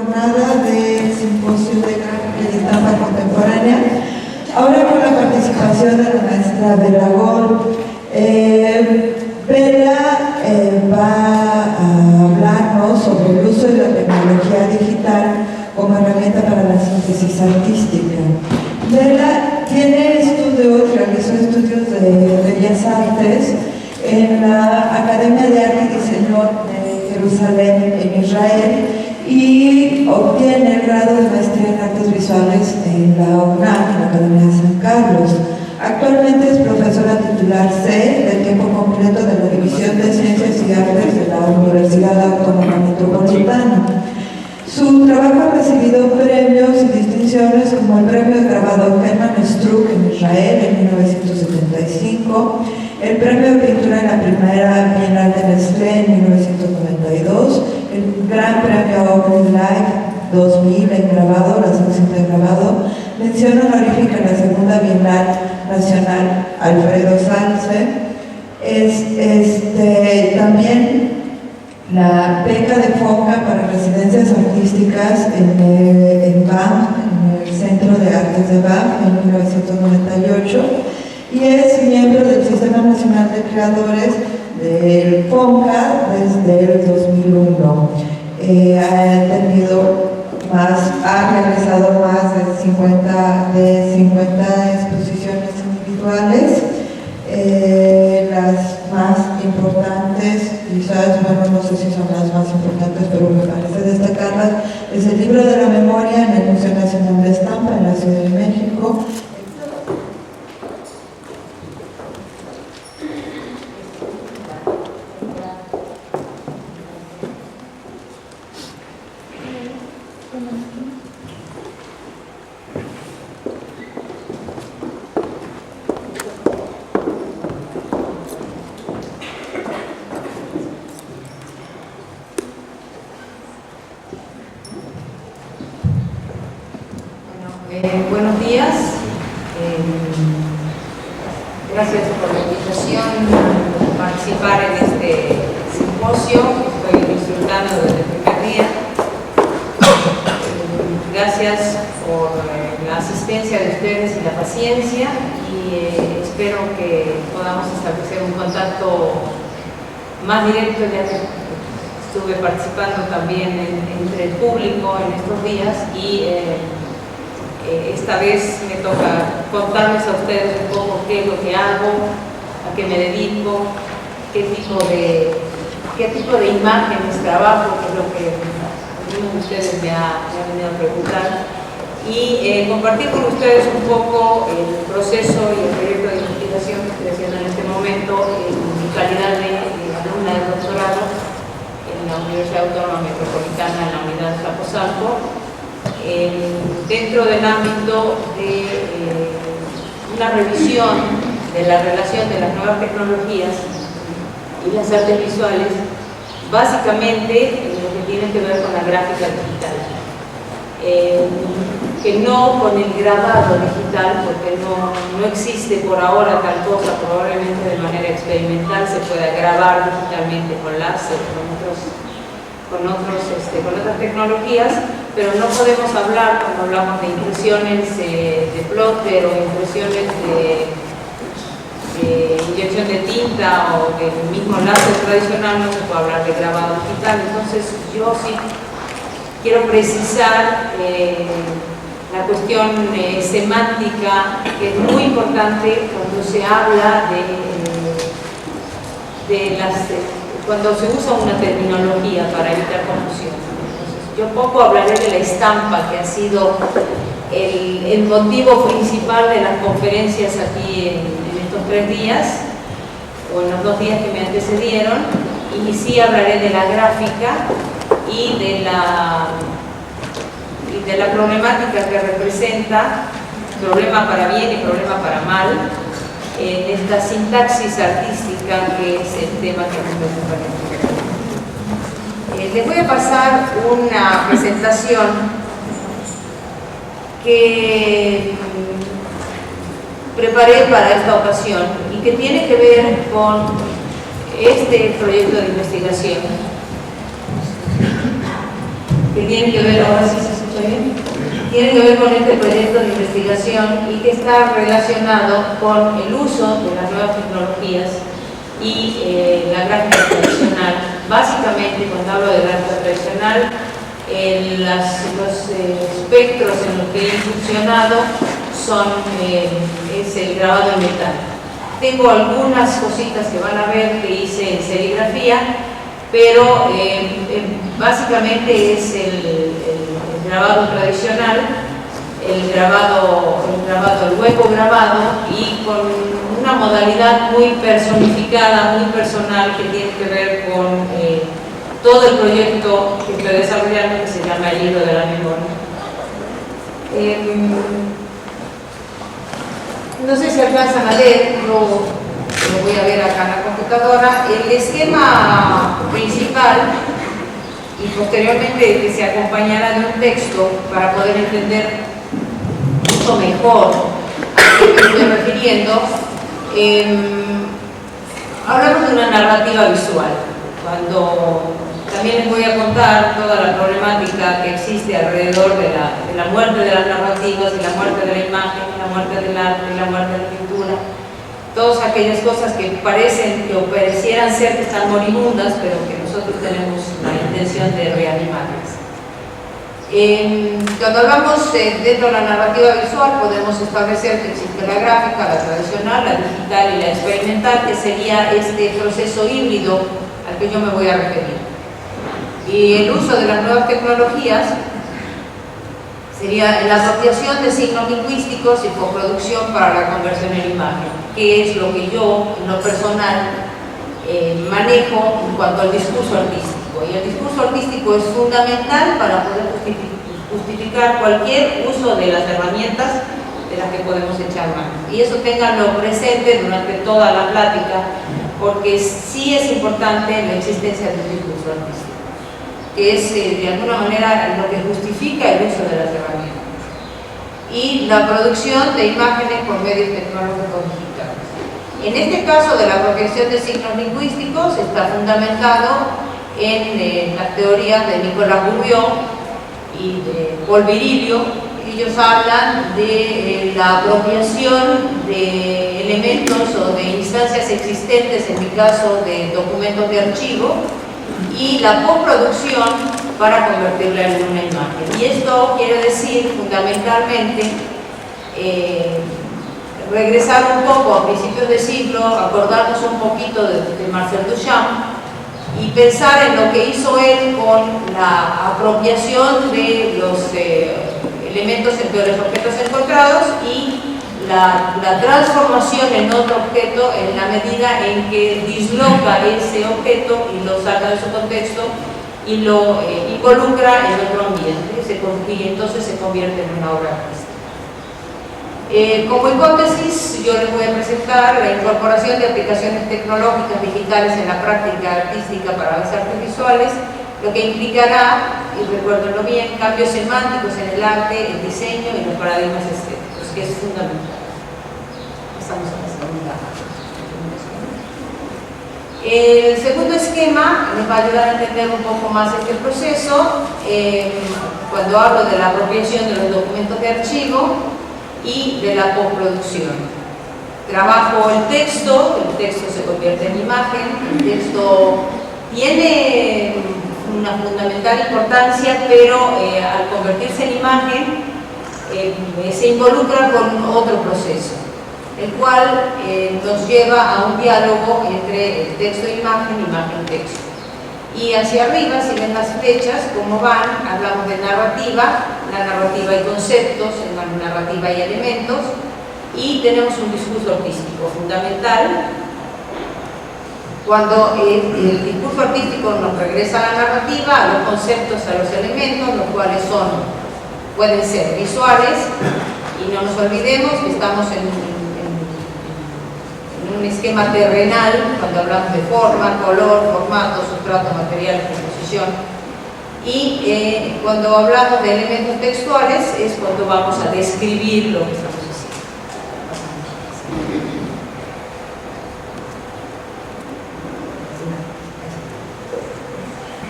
jornada del Simposio de Gráfica y Estampa Contemporánea. Ahora con la participación de la maestra Bela Gol. Bela va a hablarnos sobre el uso de la tecnología digital como herramienta para la síntesis artística. Bela realizó estudios de Bellas Artes en la Academia de Arte y Diseño de Jerusalén, en Israel, y obtiene el grado de maestría en artes visuales en la UNAM, en la Academia de San Carlos. Actualmente es profesora titular C de tiempo completo de la División de Ciencias y Artes de la Universidad Autónoma Metropolitana. Su trabajo ha recibido premios y distinciones como el Premio de Grabado Hermann Struck en Israel en 1975, el Premio de Pintura en la Primera Bienal de Nestlé en 1992, el Gran Premio Open Life 2000 en grabado, la sección de grabado, mención honorífica en la Segunda Bienal Nacional Alfredo Salce, también la beca de FONCA para residencias artísticas en BAM, en el Centro de Artes de BAM, en 1998, y es miembro del Sistema Nacional de Creadores del FONCA desde el 2001. Ha realizado más de 50 exposiciones individuales. Las más importantes, quizás, no sé si son las más importantes, pero me parece destacarlas, es el Libro de la Memoria en el Museo Nacional de Estampa en la Ciudad de México. Buenos días, gracias por la invitación a participar en este simposio. Estoy disfrutando desde el primer día. Gracias por la asistencia de ustedes y la paciencia, y espero que podamos establecer un contacto más directo, ya que estuve participando también entre el público en estos días, y esta vez me toca contarles a ustedes un poco qué es lo que hago, a qué me dedico, qué tipo de imágenes trabajo, que es lo que algunos de ustedes me han venido a preguntar, y compartir con ustedes un poco el proceso y el proyecto de investigación que estoy haciendo en este momento en mi calidad de alumna de doctorado en la Universidad Autónoma Metropolitana, en la unidad de Capozalco, dentro del ámbito de una revisión de la relación de las nuevas tecnologías y las artes visuales, básicamente lo que tiene que ver con la gráfica digital, que no con el grabado digital, porque no existe por ahora tal cosa. Probablemente de manera experimental se pueda grabar digitalmente con láser, con otras tecnologías, pero no podemos hablar, cuando hablamos de impresiones de plotter o impresiones de inyección de tinta o del mismo láser tradicional, no se puede hablar de grabado digital. Entonces yo sí quiero precisar la cuestión semántica, que es muy importante cuando se habla cuando se usa una terminología para evitar confusión. Entonces, yo poco hablaré de la estampa, que ha sido el motivo principal de las conferencias aquí en estos 3 días, o en los 2 días que me antecedieron, y sí hablaré de la gráfica y de la problemática que representa, problema para bien y problema para mal, en esta sintaxis artística, que es el tema que me preocupa. Les voy a pasar una presentación que preparé para esta ocasión y que tiene que ver con este proyecto de investigación. que tiene que ver, ahora sí se escucha bien, tiene que ver con este proyecto de investigación y que está relacionado con el uso de las nuevas tecnologías y la gráfica tradicional. Básicamente, cuando hablo de gráfica tradicional, los espectros en los que he funcionado es el grabado en metal. Tengo algunas cositas que van a ver que hice en serigrafía, pero básicamente es el grabado tradicional, el hueco grabado, y con una modalidad muy personificada, muy personal, que tiene que ver con todo el proyecto que estoy desarrollando, que se llama el Libro de la Memoria. No sé si alcanzan a leer, lo voy a ver acá en la computadora. El esquema principal, y posteriormente que se acompañará de un texto para poder entender mucho mejor a qué me estoy refiriendo. Hablamos de una narrativa visual. También les voy a contar toda la problemática que existe alrededor de la muerte de las narrativas, y la muerte de la imagen, y la muerte del arte, y la muerte de la pintura. Todas aquellas cosas que parecen o parecieran ser que están moribundas, pero que nosotros tenemos la intención de reanimarlas. Cuando hablamos dentro de la narrativa visual, podemos establecer que existe la gráfica, la tradicional, la digital y la experimental, que sería este proceso híbrido al que yo me voy a referir. Y el uso de las nuevas tecnologías sería la apropiación de signos lingüísticos y coproducción para la conversión en imagen, que es lo que yo, en lo personal, manejo en cuanto al discurso artístico. Y el discurso artístico es fundamental para poder justificar cualquier uso de las herramientas de las que podemos echar mano. Y eso ténganlo presente durante toda la plática, porque sí es importante la existencia del discurso artístico, que es de alguna manera lo que justifica el uso de las herramientas, y la producción de imágenes por medios tecnológicos digitales. En este caso de la apropiación de signos lingüísticos está fundamentado en las teorías de Nicolas Bourdieu y de Paul Virilio. Ellos hablan de la apropiación de elementos o de instancias existentes, en mi caso de documentos de archivo, y la postproducción para convertirla en una imagen. Y esto quiere decir fundamentalmente regresar un poco a principios de siglo, acordarnos un poquito de Marcel Duchamp y pensar en lo que hizo él con la apropiación de los elementos entre los objetos encontrados y la transformación en otro objeto en la medida en que disloca ese objeto y lo saca de su contexto y lo involucra en otro ambiente, y entonces se convierte en una obra artística. Como hipótesis, yo les voy a presentar la incorporación de aplicaciones tecnológicas digitales en la práctica artística para las artes visuales, lo que implicará, y recuérdenlo bien, cambios semánticos en el arte, el diseño y los paradigmas estéticos, que es fundamental. Estamos en la segunda. El segundo esquema les va a ayudar a entender un poco más este proceso. Cuando hablo de la apropiación de los documentos de archivo y de la postproducción, trabajo el texto se convierte en imagen. El texto tiene una fundamental importancia, pero al convertirse en imagen se involucra con otro proceso, el cual nos lleva a un diálogo entre el texto e imagen, imagen-texto. Y hacia arriba, si ven las flechas, cómo van, hablamos de narrativa, la narrativa y conceptos, en la narrativa y elementos, y tenemos un discurso artístico fundamental. Cuando el discurso artístico nos regresa a la narrativa, a los conceptos, a los elementos, los cuales pueden ser visuales, y no nos olvidemos que estamos en un esquema terrenal, cuando hablamos de forma, color, formato, sustrato, material, composición. Y cuando hablamos de elementos textuales es cuando vamos a describir lo que estamos haciendo.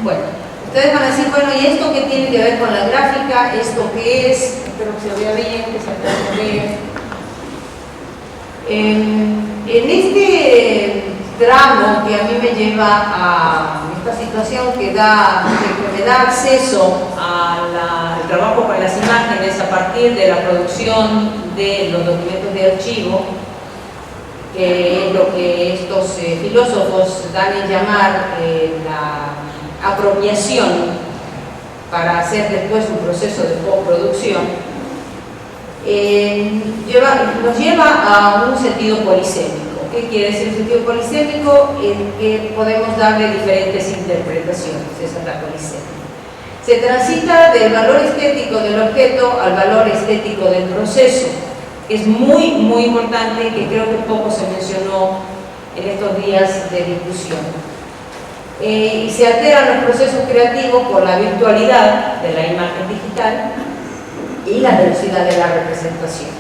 Bueno, ustedes van a decir, bueno, ¿y esto qué tiene que ver con la gráfica? ¿Esto qué es? Espero que se vea bien, que se alcance a ver. En este tramo que a mí me lleva a esta situación que me da acceso al trabajo con las imágenes a partir de la producción de los documentos de archivo, que es lo que estos filósofos dan en llamar la apropiación para hacer después un proceso de postproducción, nos lleva a un sentido polisémico. ¿Qué quiere decir un sentido polisémico? Que podemos darle diferentes interpretaciones, esa es la polisemia. Se transita del valor estético del objeto al valor estético del proceso. Es muy, muy importante, que creo que poco se mencionó en estos días de discusión. Y se alteran los procesos creativos por la virtualidad de la imagen digital y la velocidad de la representación.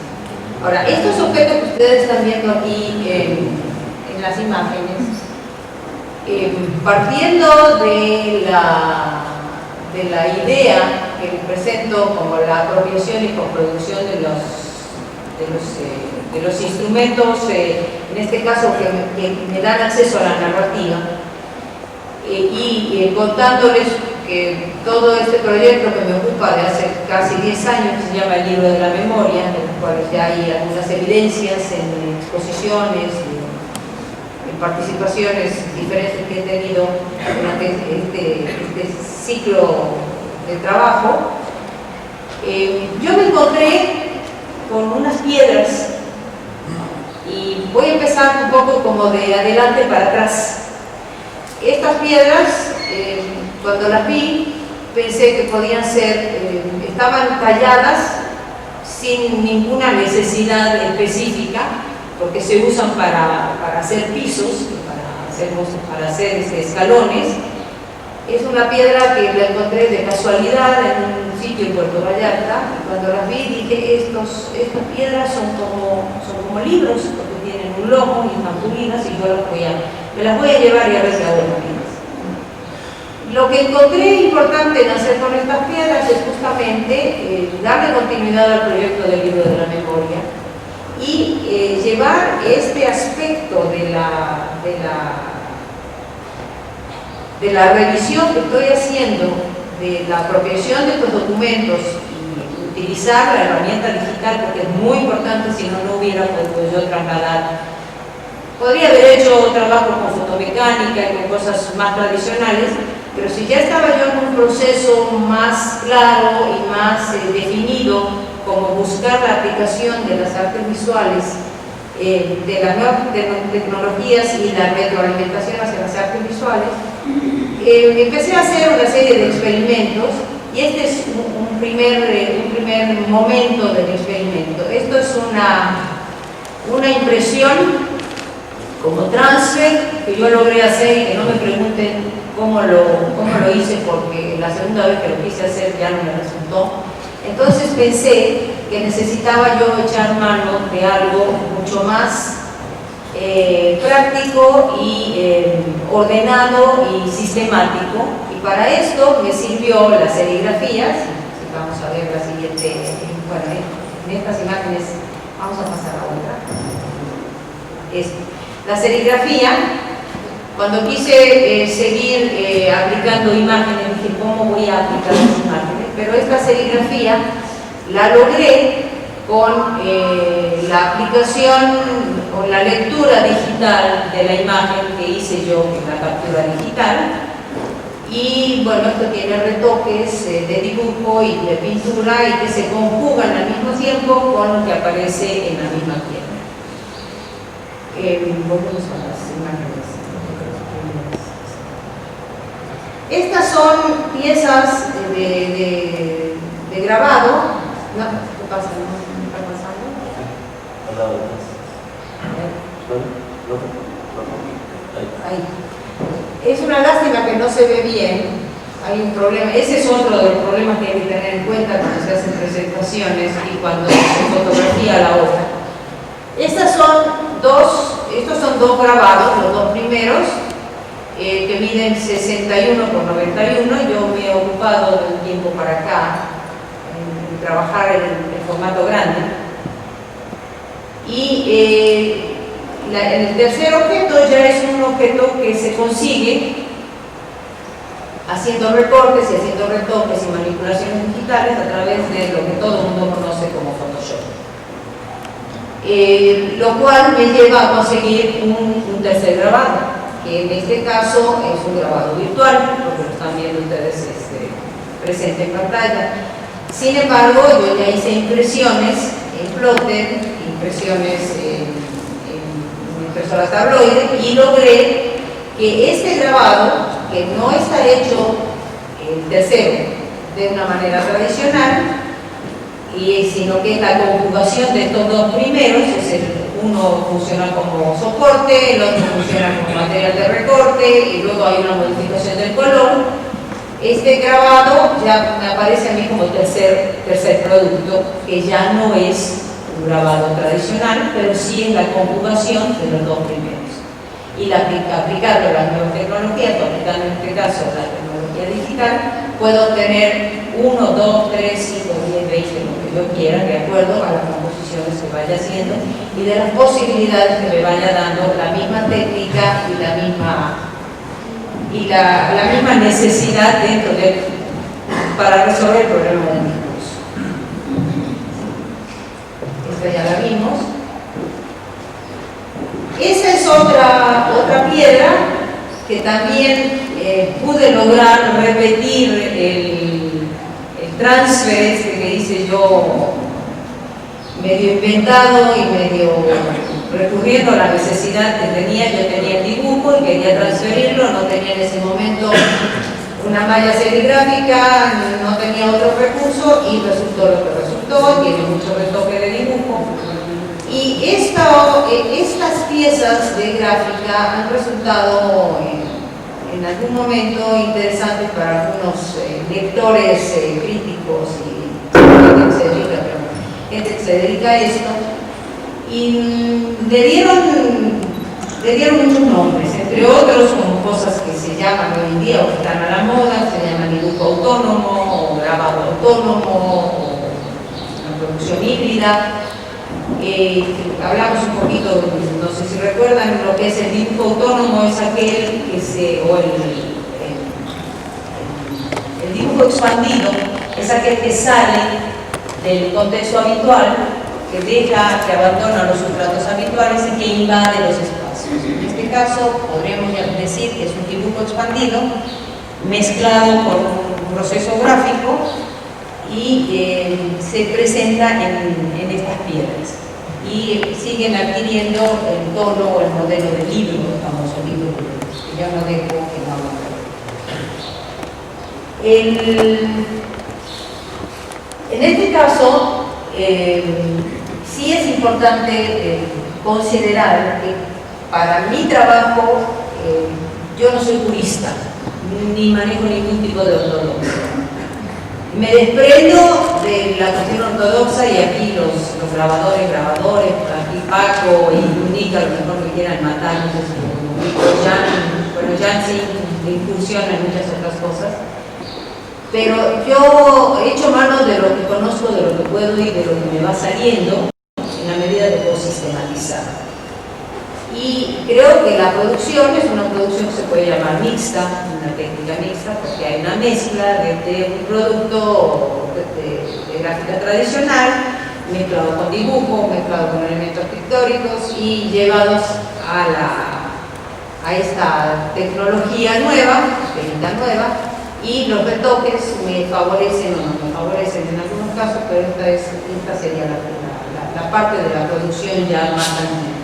Ahora, estos objetos que ustedes están viendo aquí en las imágenes, partiendo de la idea que les presento como la apropiación y coproducción de los instrumentos, en este caso que me dan acceso a la narrativa, y contándoles que todo este proyecto que me ocupa de hace casi 10 años, que se llama el Libro de la Memoria, en los cuales ya hay algunas evidencias en exposiciones, en participaciones diferentes que he tenido durante este ciclo de trabajo, yo me encontré con unas piedras, y voy a empezar un poco como de adelante para atrás. Estas piedras, cuando las vi, pensé que podían ser, estaban talladas sin ninguna necesidad específica, porque se usan para hacer pisos, para hacer escalones. Es una piedra que la encontré de casualidad en un sitio en Puerto Vallarta, y cuando las vi dije, estas piedras son como libros, porque tienen un lomo y están pulidas, y yo me las voy a llevar y a ver si hago piedras. Lo que encontré importante en hacer con estas piedras es justamente darle continuidad al proyecto del Libro de la Memoria y llevar este aspecto de la revisión que estoy haciendo de la apropiación de estos documentos y utilizar la herramienta digital, porque es muy importante, si no hubiera podido yo trasladar. Podría haber hecho trabajo con fotomecánica y con cosas más tradicionales, pero si ya estaba yo en un proceso más claro y más definido, como buscar la aplicación de las artes visuales, de las nuevas tecnologías y la retroalimentación hacia las artes visuales, empecé a hacer una serie de experimentos, y este es un primer momento del experimento. Esto es una impresión como transfer que yo logré hacer, y que no me pregunten cómo lo hice, porque la segunda vez que lo quise hacer ya no me resultó. Entonces pensé que necesitaba yo echar mano de algo mucho más práctico y ordenado y sistemático, y para esto me sirvió las serigrafías. Vamos a ver la siguiente, bueno, en estas imágenes vamos a pasar a otra. La serigrafía, cuando quise seguir aplicando imágenes, dije, ¿cómo voy a aplicar las imágenes? Pero esta serigrafía la logré con la aplicación o la lectura digital de la imagen que hice yo en la captura digital. Y bueno, esto tiene retoques de dibujo y de pintura, y que se conjugan al mismo tiempo con lo que aparece en la misma pieza. Volvemos a las imágenes. Estas son piezas de grabado. No, ¿qué pasa? ¿No está pasando? Ahí. Es una lástima que no se ve bien. Hay un problema. Ese es otro de los problemas que hay que tener en cuenta cuando se hacen presentaciones y cuando se fotografía la obra. Estos son dos grabados, los dos primeros, que miden 61 por 91. Yo me he ocupado de un tiempo para acá en trabajar en el formato grande. Y el tercer objeto ya es un objeto que se consigue haciendo recortes y haciendo retoques y manipulaciones digitales a través de lo que todo el mundo conoce como Photoshop. Lo cual me lleva a conseguir un tercer grabado, que en este caso es un grabado virtual, porque lo están viendo ustedes presente en pantalla. Sin embargo, yo ya hice impresiones en plotter, impresiones en impresora tabloide, y logré que este grabado, que no está hecho el tercero de una manera tradicional, sino que es la conjugación de estos dos primeros, uno funciona como soporte, el otro funciona como material de recorte, y luego hay una modificación del color. Este grabado ya me aparece a mí como tercer producto, que ya no es un grabado tradicional, pero sí es la conjugación de los dos primeros. Y aplicando las nuevas tecnologías, aplicando en este caso la tecnología digital, puedo obtener 1, 2, 3, 5, 10, 20, lo que yo quiera, de acuerdo a las composiciones que vaya haciendo y de las posibilidades que me vaya dando la misma técnica y la misma necesidad dentro para resolver el problema del discurso. Esta ya la vimos. Esa es otra piedra que también pude lograr repetir el transfer que hice yo, medio inventado y medio recurriendo a la necesidad que tenía. Yo tenía el dibujo y quería transferirlo, no tenía en ese momento una malla serigráfica, no tenía otro recurso y resultó lo que resultó. Tiene mucho retoque de dibujo. Y estas piezas de gráfica han resultado en algún momento interesantes para algunos lectores críticos y gente que se dedica a esto, y le dieron muchos nombres, entre otros como cosas que se llaman hoy en día o que están a la moda, se llaman dibujo autónomo o grabado autónomo o una producción híbrida. Hablamos un poquito, no sé si recuerdan, lo que es el dibujo autónomo, es aquel que el dibujo expandido es aquel que sale del contexto habitual, que abandona los sustratos habituales y que invade los espacios. En este caso podríamos decir que es un dibujo expandido mezclado con un proceso gráfico y se presenta en estas piedras y siguen adquiriendo el tono o el modelo del libro, el famoso libro que yo no dejo que no en este caso sí es importante considerar que para mi trabajo yo no soy purista ni manejo ningún tipo de ortodoxia. Me desprendo de la cuestión ortodoxa y aquí los grabadores, aquí Paco y Única, a lo mejor me quieran matar, no sé si Jan sí incursiona en muchas otras cosas. Pero yo he hecho mano de lo que conozco, de lo que puedo y de lo que me va saliendo en la medida de poder sistematizar. Y creo que la producción es una producción que se puede llamar mixta, una técnica mixta, porque hay una mezcla de un producto de gráfica tradicional, mezclado con dibujo, mezclado con elementos pictóricos y llevados a esta tecnología nueva, técnica nueva, y los retoques me favorecen o no me favorecen en algunos casos, pero esta sería la parte de la producción ya más antigua.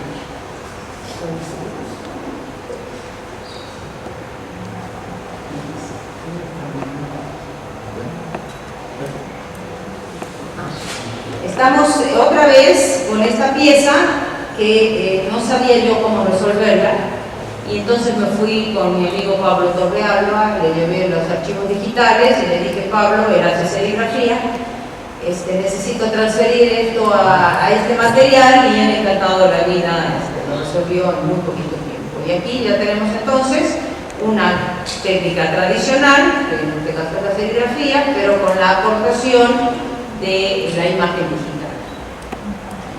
Estamos otra vez con esta pieza que no sabía yo cómo resolverla, y entonces me fui con mi amigo Pablo Torrealba, le llevé los archivos digitales y le dije: Pablo, él hace serigrafía, necesito transferir esto a este material, y él encantado de la vida lo resolvió en muy poquito tiempo. Y aquí ya tenemos entonces una técnica tradicional, que en este caso es la serigrafía, pero con la aportación de la imagen digital.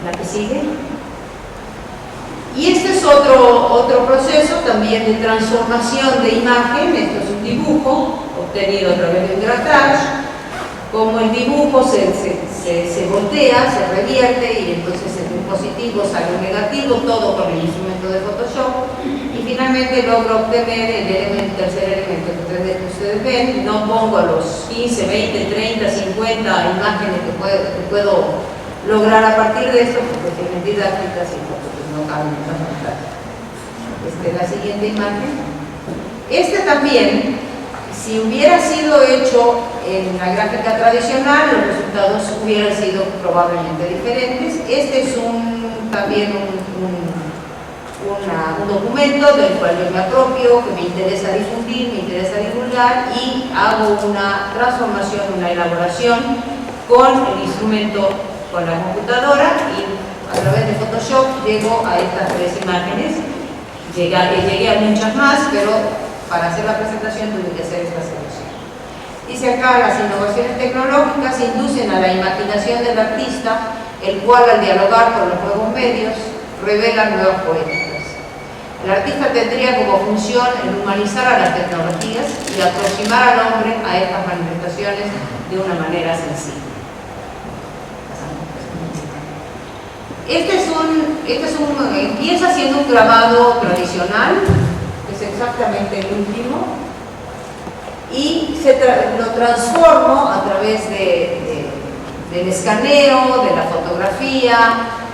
¿La que sigue? Y este es otro proceso también de transformación de imagen. Esto es un dibujo obtenido a través de un grattage. Como el dibujo se voltea, se revierte y entonces en un positivo sale un negativo, todo con el instrumento de Photoshop, y finalmente logro obtener el tercer elemento que ustedes ven. No pongo los 15, 20, 30, 50 imágenes que puedo lograr a partir de esto, porque tienen didácticas y no caben en la pantalla. Esta es la siguiente imagen. Este también, si hubiera sido hecho en la gráfica tradicional, los resultados hubieran sido probablemente diferentes. Este es también un documento del cual yo me apropio, que me interesa difundir, me interesa divulgar, y hago una transformación, una elaboración con el instrumento, con la computadora, y a través de Photoshop llego a estas tres imágenes. Llegué a muchas más, pero para hacer la presentación tuve que hacer esta selección. Dice acá: las innovaciones tecnológicas inducen a la imaginación del artista, el cual, al dialogar con los nuevos medios, revela nuevas poéticas. El artista tendría como función el humanizar a las tecnologías y aproximar al hombre a estas manifestaciones de una manera sencilla. Empieza siendo un grabado tradicional, que es exactamente el último, y lo transformo a través del escaneo, de la fotografía.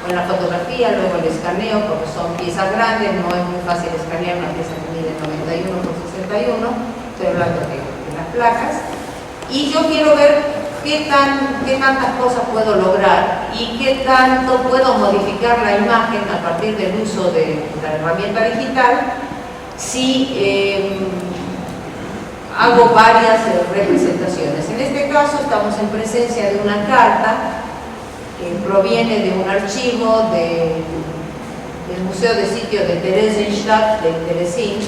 En la fotografía luego el escaneo, porque son piezas grandes, no es muy fácil escanear una pieza que mide 91 por 61, estoy hablando de las placas, y yo quiero ver qué tantas cosas puedo lograr y qué tanto puedo modificar la imagen a partir del uso de la herramienta digital si hago varias representaciones. En este caso estamos en presencia de una carta que proviene de un archivo del Museo de Sitio de Theresienstadt, de Terezín.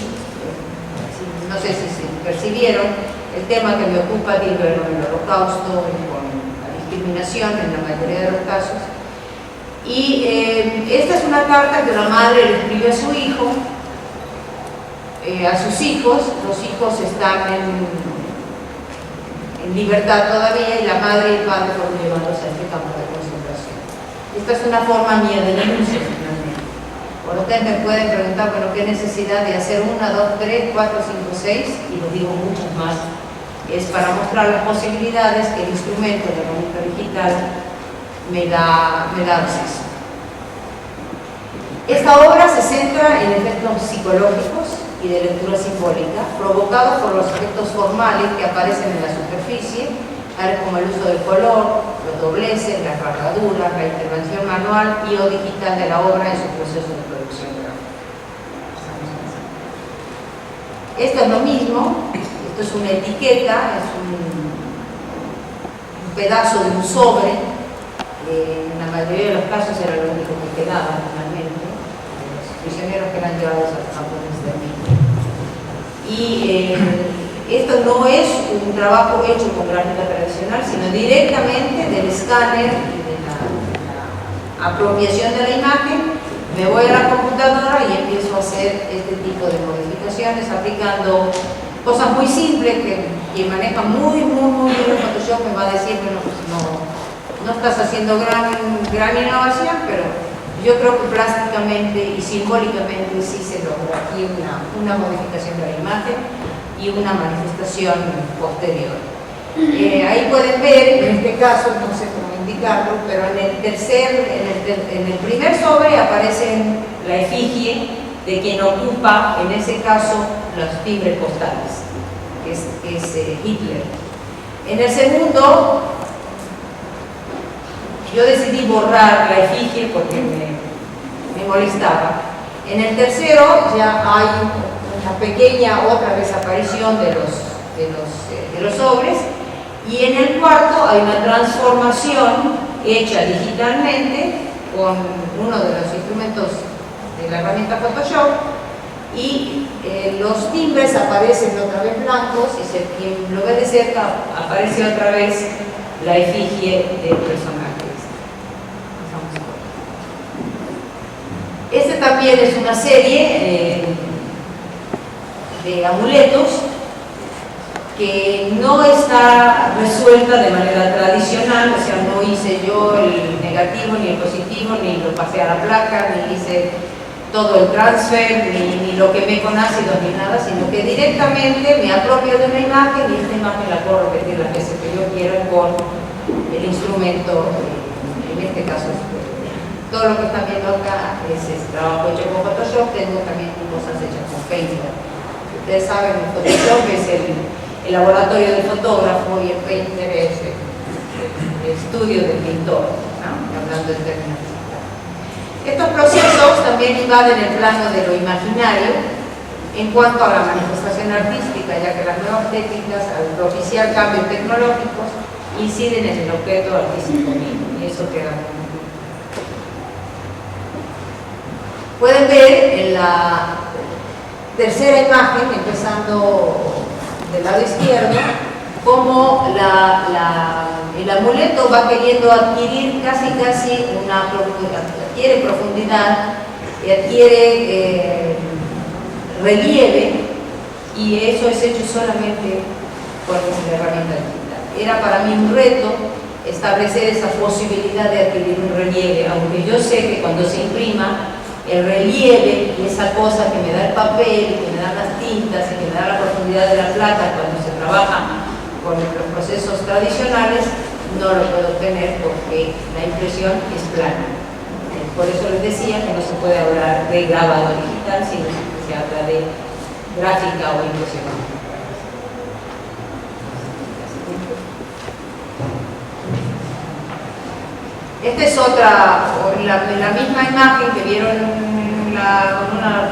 No sé si percibieron el tema que me ocupa, tiene que ver con el holocausto y con la discriminación en la mayoría de los casos. Y esta es una carta que la madre le escribe a su hijo, a sus hijos. Los hijos están en libertad todavía, y la madre y el padre fueron llevados a este campo de concentración. Esta es una forma mía de denuncia, finalmente. Por ustedes me pueden preguntar, bueno, ¿qué necesidad de hacer 1, 2, 3, 4, 5, 6? Y les digo muchas más. Es para mostrar las posibilidades que el instrumento de la herramienta digital me da acceso. Esta obra se centra en efectos psicológicos y de lectura simbólica, provocados por los efectos formales que aparecen en la superficie, tales como el uso del color, los dobleces, las rasgaduras, la intervención manual y o digital de la obra en su proceso de producción gráfica. Esto es lo mismo. Esto es una etiqueta, es un pedazo de un sobre. En la mayoría de los casos era lo único que quedaba finalmente, los prisioneros que eran llevados al campo de exterminio. Y esto no es un trabajo hecho con gráfica tradicional, sino directamente del escáner y de la apropiación de la imagen. Me voy a la computadora y empiezo a hacer este tipo de modificaciones aplicando cosas muy simples que quien maneja muy bien el Photoshop me va a decir: bueno, pues no estás haciendo gran innovación, pero yo creo que plásticamente y simbólicamente sí se logra aquí una modificación de la imagen y una manifestación posterior. Ahí pueden ver, en este caso, no sé cómo indicarlo, pero en el primer sobre aparece la efigie de quien ocupa, en ese caso, los timbres postales, que es Hitler. En el segundo, yo decidí borrar la efigie porque me molestaba. En el tercero ya hay una pequeña otra desaparición de los sobres, y en el cuarto hay una transformación hecha digitalmente con uno de los instrumentos de la herramienta Photoshop, y los timbres aparecen otra vez blancos y quien lo ve de cerca aparece otra vez la efigie del personaje. Este también es una serie de amuletos que no está resuelta de manera tradicional, o sea, no hice yo el negativo ni el positivo, ni lo pasé a la placa, ni hice todo el transfer, ni lo quemé con ácidos ni nada, sino que directamente me apropio de una imagen y esta imagen la puedo repetir las veces que yo quiera con el instrumento, en este caso todo lo que están viendo acá es trabajo hecho con Photoshop. Tengo también cosas hechas con Painter. Ustedes saben, el Photoshop es el laboratorio del fotógrafo y el Painter es el estudio del pintor, ¿no? Hablando en términos digitales. Estos procesos también invaden el plano de lo imaginario en cuanto a la manifestación artística, ya que las nuevas técnicas, al propiciar cambios tecnológicos, inciden en el objeto artístico mismo, y eso queda muy. Pueden ver en la tercera imagen, empezando del lado izquierdo, cómo el amuleto va queriendo adquirir adquiere profundidad y adquiere relieve, y eso es hecho solamente con la herramienta digital. Era para mí un reto establecer esa posibilidad de adquirir un relieve, aunque yo sé que cuando se imprima el relieve y esa cosa que me da el papel, que me dan las tintas y que me da la profundidad de la placa cuando se trabaja con los procesos tradicionales, no lo puedo obtener porque la impresión es plana. Por eso les decía que no se puede hablar de grabado digital, sino que se habla de gráfica o impresión. Esta es otra, la misma imagen que vieron en una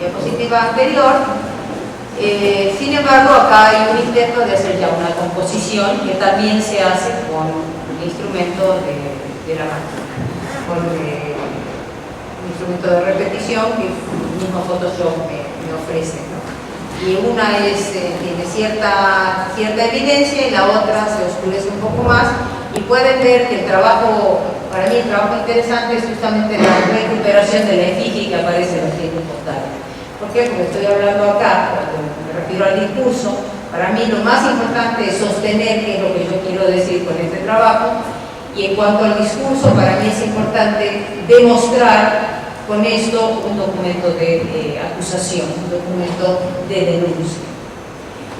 diapositiva anterior. Sin embargo, acá hay un intento de hacer ya una composición que también se hace con el instrumento de la máquina, con un instrumento de repetición que el mismo Photoshop me ofrece, ¿no? Y una tiene cierta evidencia y la otra se oscurece un poco más. Y pueden ver que para mí el trabajo interesante es justamente la recuperación de la efigie que aparece en los signos postales. ¿Por qué? Porque estoy hablando acá, cuando me refiero al discurso, para mí lo más importante es sostener qué es lo que yo quiero decir con este trabajo, y en cuanto al discurso, para mí es importante demostrar con esto un documento de acusación, un documento de denuncia.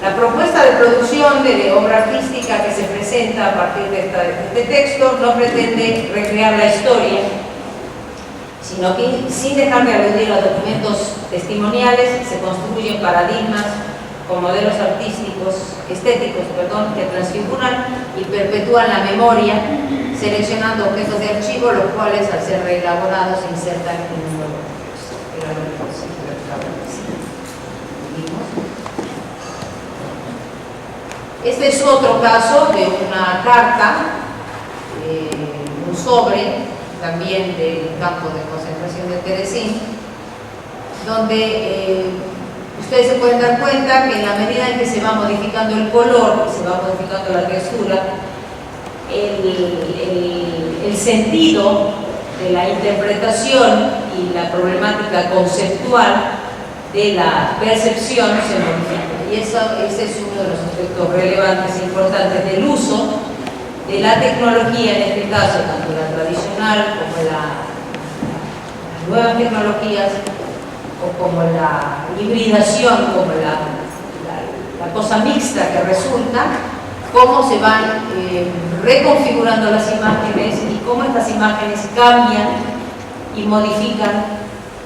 La propuesta de producción de obra artística que se presenta a partir de este texto no pretende recrear la historia, sino que sin dejar de aludir a documentos testimoniales se construyen paradigmas con modelos estéticos, que transfiguran y perpetúan la memoria, seleccionando objetos de archivo, los cuales al ser reelaborados se insertan en un nuevo contexto. Este es otro caso de una carta, un sobre, también del campo de concentración de Terezín, donde ustedes se pueden dar cuenta que en la medida en que se va modificando el color, se va modificando la textura, el sentido de la interpretación y la problemática conceptual de la percepción se modifica. Y ese es uno de los aspectos relevantes e importantes del uso de la tecnología, en este caso, tanto la tradicional como las nuevas tecnologías, o como la hibridación, como la cosa mixta que resulta, cómo se van reconfigurando las imágenes y cómo estas imágenes cambian y modifican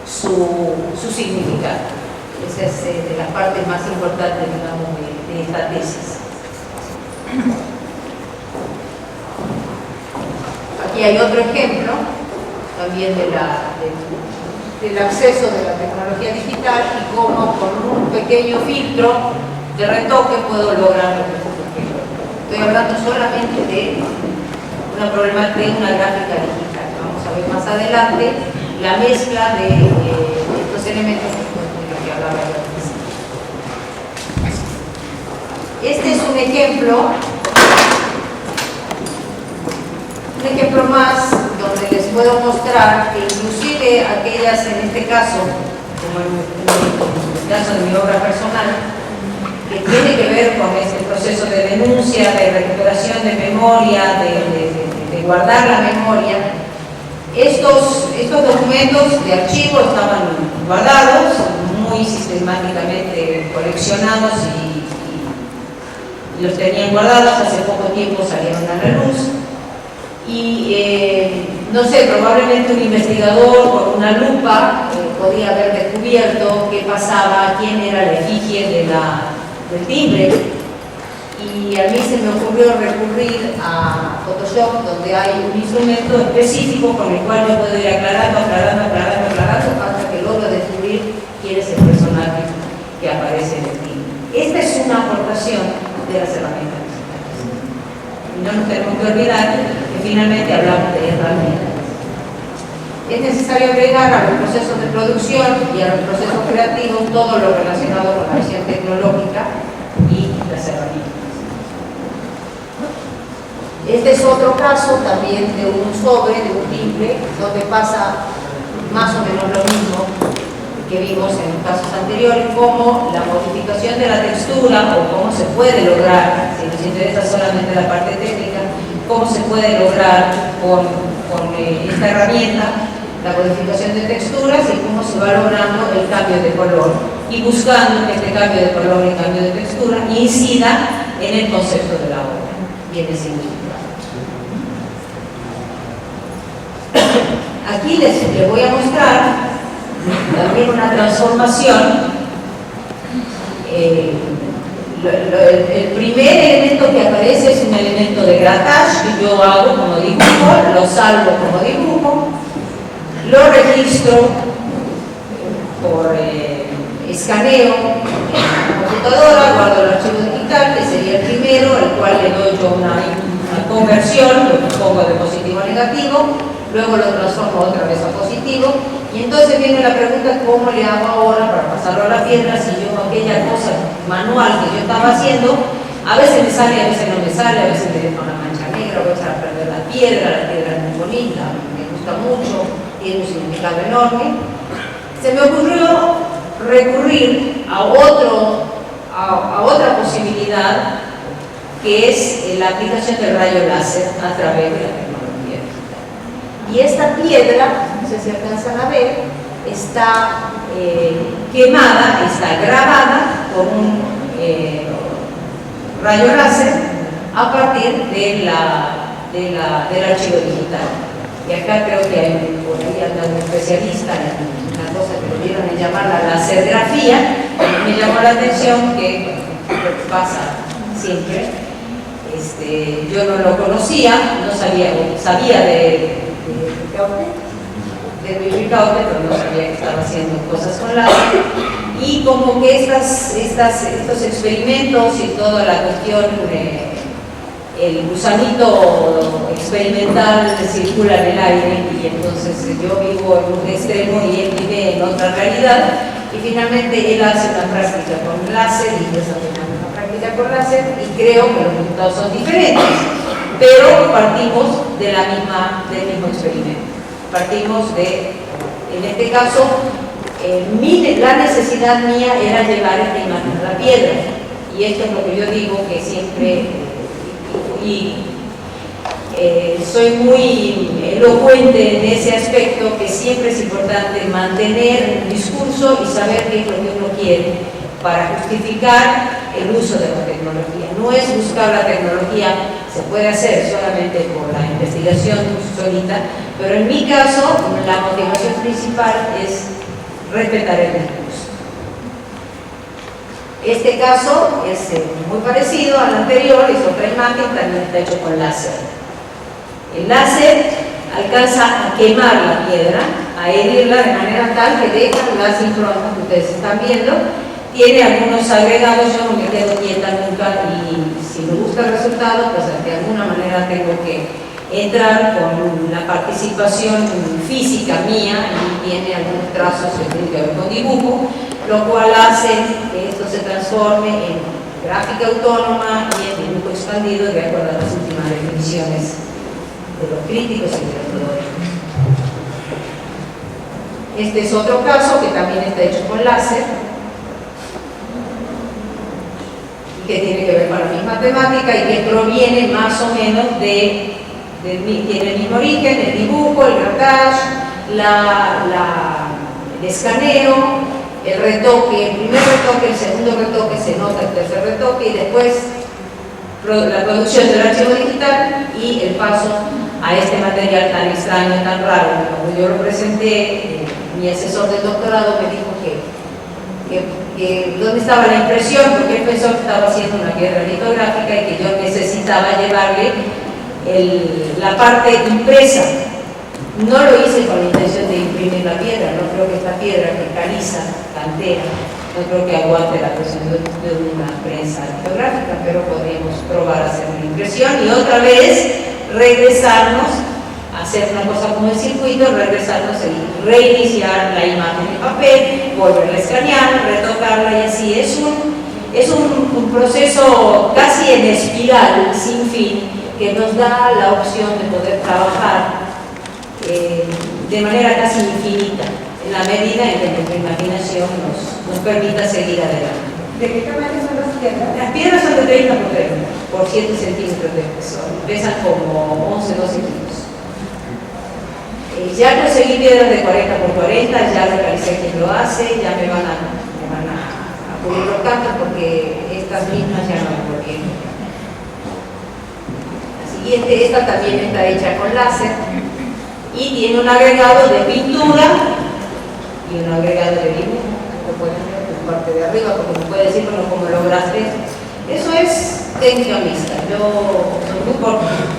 su significado. Esa es de las partes más importantes, digamos, de esta tesis. Aquí hay otro ejemplo, también del acceso de la tecnología digital y cómo con un pequeño filtro de retoque puedo lograr lo que quiero. Estoy hablando solamente de una problemática de una gráfica digital. Vamos a ver más adelante la mezcla de estos estos elementos de los que hablaba yo antes. Este es un ejemplo más donde les puedo mostrar que inclusive aquellas, en este caso, como en el caso de mi obra personal, que tiene que ver con este proceso de denuncia, de recuperación de memoria, de guardar la memoria, estos documentos de archivo estaban guardados, muy sistemáticamente coleccionados y los tenían guardados. Hace poco tiempo salieron a la luz y no sé, probablemente un investigador con una lupa podía haber descubierto qué pasaba, quién era la efigie del timbre, y a mí se me ocurrió recurrir a Photoshop, donde hay un instrumento específico con el cual yo puedo ir aclarando hasta que logro descubrir quién es el personaje que aparece en el timbre. Esta es una aportación de las herramientas digitales. No nos tenemos que olvidar que finalmente hablamos de herramientas. Es necesario agregar a los procesos de producción y a los procesos creativos todo lo relacionado con la visión tecnológica y las herramientas. Este es otro caso también de un sobre, de un timbre, donde pasa más o menos lo mismo que vimos en los casos anteriores, como la modificación de la textura o cómo se puede lograr, si nos interesa solamente la parte técnica, cómo se puede lograr con esta herramienta la modificación de texturas y cómo se va logrando el cambio de color y buscando que este cambio de color y cambio de textura incida en el concepto de la obra y en el significado. Aquí les voy a mostrar también una transformación. El primer elemento que aparece es un elemento de grattage que yo hago como dibujo, lo salvo como dibujo, lo registro por escaneo en la computadora, guardo el archivo digital, que sería el primero, el cual le doy yo una conversión, lo pongo de positivo a negativo, luego lo transformo otra vez a positivo, y entonces viene la pregunta: ¿cómo le hago ahora para pasarlo a la piedra si yo aquella cosa manual que yo estaba haciendo, a veces me sale, a veces no me sale, a veces me deja una mancha negra, voy a echar a perder la piedra es muy bonita, me gusta mucho, tiene un significado enorme? Se me ocurrió recurrir a otra posibilidad, que es la aplicación del rayo láser a través de la tecnología digital. Y esta piedra, no sé si alcanzan a ver, está quemada, está grabada por un rayo láser a partir del archivo digital. Y acá creo que hay por ahí anda un especialista en una cosa que lo dieron en llamar la lasergrafía. Me llamó la atención que pasa siempre. Yo no lo conocía, no sabía de Ricaute, pero no sabía que estaba haciendo cosas con láser. Y como que estos experimentos y toda la cuestión, el gusanito experimental circula en el aire, y entonces yo vivo en un extremo y él vive en otra realidad, y finalmente él hace una práctica con láser y yo también hago una práctica con láser, y creo que los resultados son diferentes, pero partimos del mismo experimento. Partimos en este caso, la necesidad mía era llevar esta imagen a la piedra, y esto es lo que yo digo que siempre, soy muy elocuente en ese aspecto, que siempre es importante mantener un discurso y saber qué es lo que uno quiere para justificar el uso de la tecnología. No es buscar la tecnología, se puede hacer solamente por la investigación solita, pero en mi caso la motivación principal es respetar el discurso. Este caso es muy parecido al anterior, es otra imagen, también está hecho con láser. El láser alcanza a quemar la piedra, a herirla de manera tal que deja las improntas que ustedes están viendo. Tiene algunos agregados, yo no me quedo quieta nunca, y si me gusta el resultado, pues de alguna manera tengo que entrar con la participación física mía y tiene algunos trazos que tienen que ver con dibujo, lo cual hace que esto se transforme en gráfica autónoma y en dibujo expandido de acuerdo a las últimas definiciones de los críticos y de los teóricos. Este es otro caso que también está hecho con láser y que tiene que ver con la misma temática y que proviene más o menos tiene el mismo origen, el dibujo, el grattage, el escaneo, el retoque, el primer retoque, el segundo retoque, se nota el tercer retoque y después la producción del archivo digital y el paso a este material tan extraño, tan raro. Cuando yo lo presenté, mi asesor de doctorado me dijo que dónde estaba la impresión, porque él pensó que estaba haciendo una piedra litográfica y que yo necesitaba llevarle la parte impresa. No lo hice con la intención de imprimir la piedra, no creo que esta piedra que caliza, cantera, no creo que aguante la presión de una prensa litográfica, pero podríamos probar a hacer una impresión y otra vez regresarnos a hacer una cosa como el circuito, regresarnos y reiniciar la imagen en papel, volverla a escanear, retocarla y así. Es un proceso casi en espiral, sin fin, que nos da la opción de poder trabajar de manera casi infinita, en la medida en que nuestra imaginación nos permita seguir adelante. ¿De qué tamaño son las piedras? Las piedras son de 30 por 30, por 7 centímetros de espesor, pesan como 11-12 kilos. Ya conseguí piedras de 40 por 40, ya localicé quién lo hace, ya me van a pulir los cantos porque estas mismas ya no me volvieron. La siguiente, esta también está hecha con láser y tiene un agregado de pintura y un agregado de dibujo, lo pueden ver en la parte de arriba, porque me puede decir cómo lograste. Eso es técnica mixta. Yo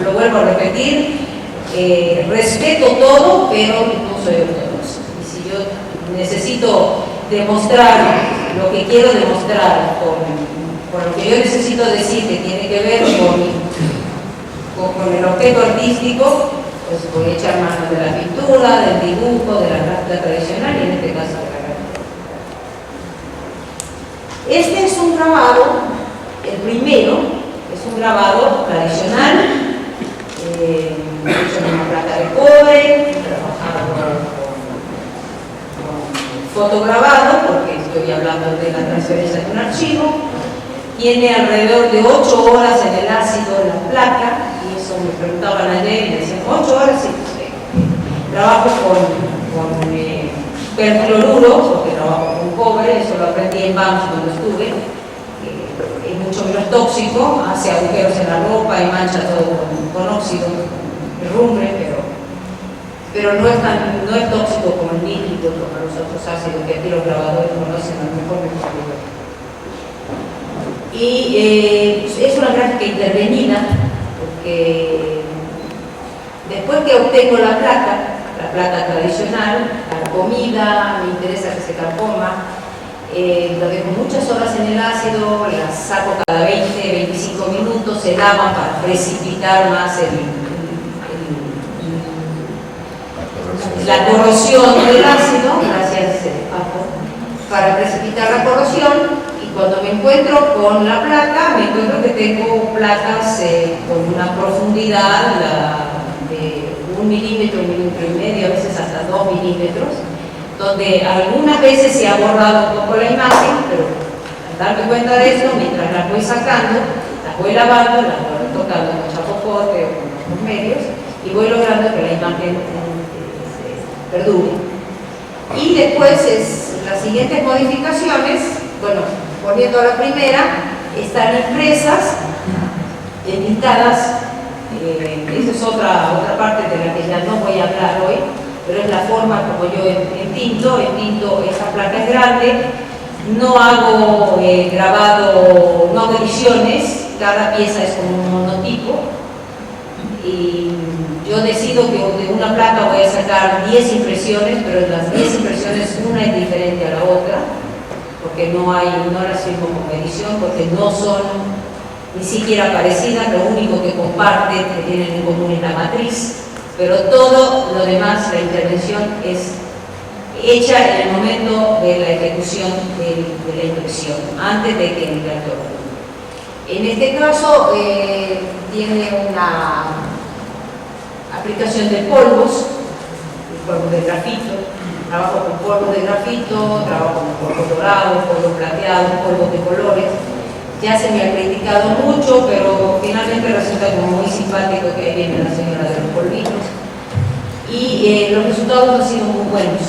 lo vuelvo a repetir, respeto todo, pero no soy ortodoxa. Y si yo necesito demostrar lo que quiero demostrar con lo que yo necesito decir que tiene que ver con el objeto artístico, pues voy a echar mano de la pintura, del dibujo, de la gráfica tradicional y en este caso de la gráfica. Este es un grabado, el primero, es un grabado tradicional, hecho en una placa de cobre, trabajado con fotograbado, porque estoy hablando de la transferencia de un archivo. Tiene alrededor de 8 horas en el ácido de la placa, y eso me preguntaban ayer y me decían, 8 horas, sí, trabajo con percloruro, porque trabajo con cobre, eso lo aprendí en Banff cuando estuve, es mucho menos tóxico, hace agujeros en la ropa y mancha todo con óxido, herrumbre, pero no es tóxico como el nítrico, como los otros ácidos que aquí los grabadores conocen a lo mejor mejor. Y es una gráfica intervenida, porque después que obtengo la placa tradicional, la comida, me interesa que se carcoma, lo dejo muchas horas en el ácido, la saco cada 20-25 minutos, se lavan para precipitar más la corrosión del ácido, gracias Paco, para precipitar la corrosión. Y cuando me encuentro con la placa, me encuentro que tengo placas con una profundidad de 1 milímetro, 1,5 milímetros, a veces hasta 2 milímetros, donde algunas veces se ha borrado un poco la imagen, pero al darme cuenta de esto, mientras la voy sacando, las voy lavando, las voy tocando con chapopote o con otros medios, y voy logrando que la imagen se perdure. Y después, las siguientes modificaciones, bueno, volviendo a la primera, están impresas, pintadas. Esa es otra parte de la que ya no voy a hablar hoy, pero es la forma como yo entinto. Esa placa es grande, no hago grabado, no hago ediciones, cada pieza es como un monotipo, y yo decido que de una placa voy a sacar 10 impresiones, pero en las 10 impresiones una es diferente a la otra, porque no las firmo como edición, porque no son ni siquiera parecidas, lo único que comparten, que tienen en común es la matriz, pero todo lo demás, la intervención es hecha en el momento de la ejecución de la impresión, antes de que entre al torno. En este caso tiene una aplicación de polvos de grafito, trabajo con polvos de grafito, trabajo con polvos dorados, polvos plateados, polvos de colores. Ya se me ha criticado mucho, pero finalmente resulta como muy simpático que ahí viene la señora de los polvitos. Y los resultados han sido muy buenos.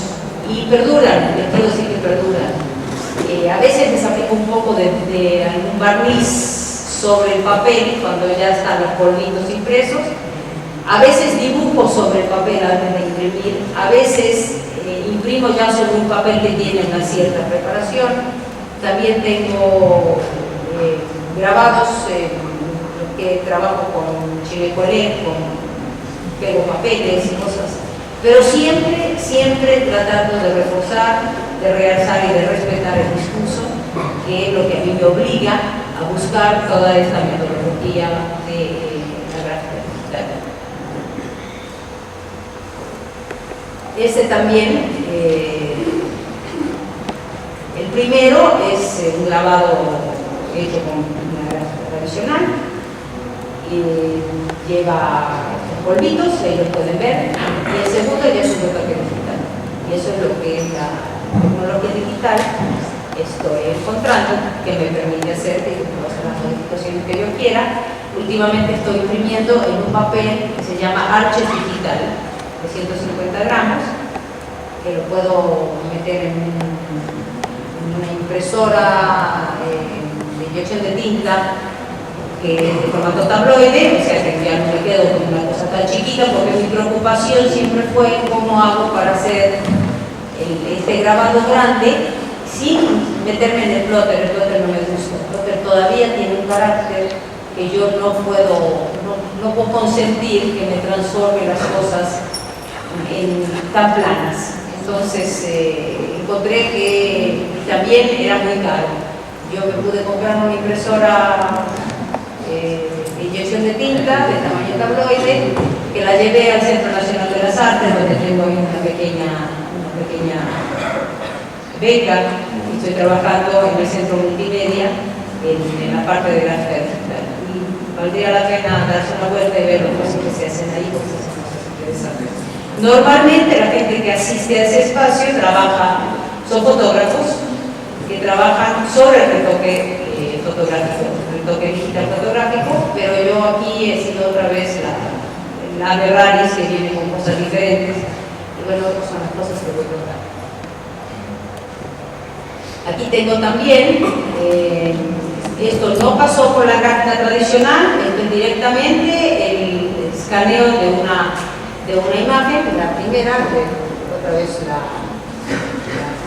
Y perduran, les quiero decir que perduran. A veces les aplico un poco de algún barniz sobre el papel cuando ya están los polvitos impresos. A veces dibujo sobre el papel antes de imprimir. A veces imprimo ya sobre un papel que tiene una cierta preparación. También tengo grabados que trabajo con chilecolé, con pego papeles y cosas. Pero siempre, siempre tratando de reforzar, de realzar y de respetar el discurso, que es lo que a mí me obliga a buscar toda esta metodología de la gráfica digital. Este también, el primero es un grabado hecho con una gráfica tradicional, lleva polvitos, ahí los pueden ver, y el segundo ya es un retoque digital, y eso es lo que es la tecnología digital estoy encontrando, que me permite hacer todas las modificaciones que yo quiera. Últimamente estoy imprimiendo en un papel que se llama Arches Digital, de 150 gramos, que lo puedo meter en una impresora de inyección de tinta, que es de formato tabloide, o sea que ya no me quedo con una cosa tan chiquita, porque mi preocupación siempre fue cómo hago para hacer este grabado grande sin meterme en el plotter. El plotter no me gusta, el plotter todavía tiene un carácter que yo no puedo consentir que me transforme las cosas en tan planas. Entonces encontré que también era muy caro. Yo me pude comprar una impresora de inyección de tinta de tamaño tabloide, que la llevé al Centro Nacional de las Artes, donde tengo ahí una pequeña beca, y estoy trabajando en el centro multimedia en la parte de gráfica digital. Y valdría la pena darse una vuelta y ver las cosas que se hacen ahí, porque son cosas interesantes. Normalmente la gente que asiste a ese espacio son fotógrafos que trabajan sobre el retoque fotográfico, el retoque digital fotográfico, pero yo aquí he sido otra vez la ave raris que viene con cosas diferentes, y bueno, son las cosas que voy a tocar. Aquí tengo también, esto no pasó por la gráfica tradicional, esto es directamente el escaneo de una imagen, la primera, otra vez las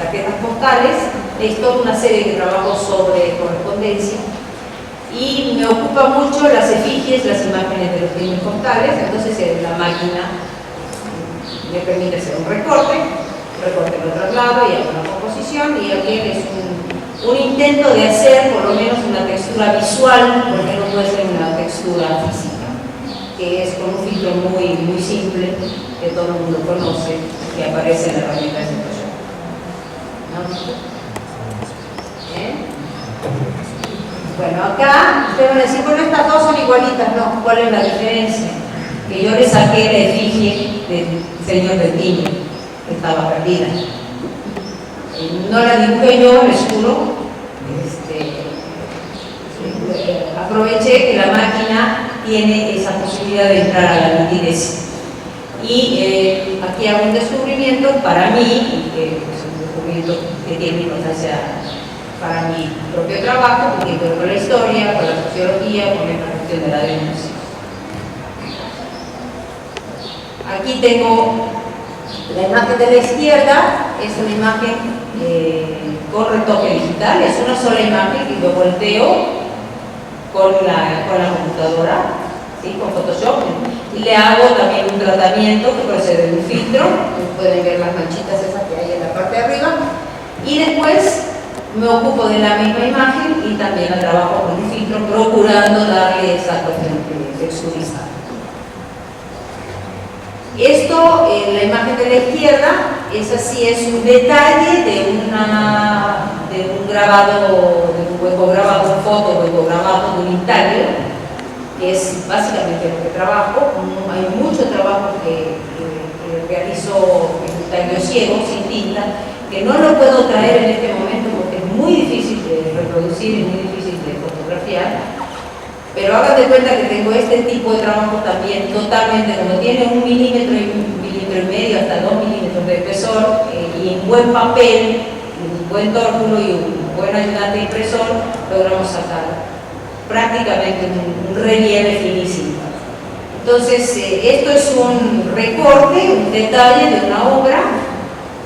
tarjetas postales. Es toda una serie de trabajos sobre correspondencia y me ocupa mucho las efigies, las imágenes de los signos postales. Entonces la máquina me permite hacer un recorte lo traslado y hago una composición, y aquí es un intento de hacer por lo menos una textura visual, porque no puede ser una textura física, que es con un filtro muy, muy simple que todo el mundo conoce, que aparece en la herramienta de Photoshop. Bueno, acá ustedes van a decir, bueno, estas dos son igualitas. No, ¿cuál es la diferencia? Que yo le saqué la efigie del señor del niño, que estaba perdida. No la dibujé yo, les juro. Aproveché que la máquina tiene esa posibilidad de entrar a la nitidez. Y aquí hago un descubrimiento para mí, y que es un descubrimiento que tiene importancia para mi propio trabajo, porque tiene que ver con la historia, con la sociología, con la cuestión de la denuncia. Aquí tengo la imagen de la izquierda, es una imagen con retoque digital, es una sola imagen que yo volteo con la computadora, ¿sí? Con Photoshop, y le hago también un tratamiento que procede de un filtro, pueden ver las manchitas esas que hay en la parte de arriba, y después me ocupo de la misma imagen y también la trabajo con un filtro, procurando darle esa cuestión texturizada. Esto, la imagen de la izquierda, esa sí es un detalle de un grabado, de un hueco grabado, foto, hueco grabado de un intaglio, que es básicamente lo que trabajo. Hay mucho trabajo que realizo en intaglio ciego, sin tinta, que no lo puedo traer en este momento porque es muy difícil de reproducir y muy difícil de fotografiar. Pero hagan de cuenta que tengo este tipo de trabajo también totalmente, como tiene 1 milímetro y 1,5 milímetros, hasta 2 milímetros de espesor, y en buen papel, un buen tórculo y un buen ayudante impresor, logramos sacar prácticamente un relieve finísimo. Entonces, esto es un recorte, un detalle de una obra,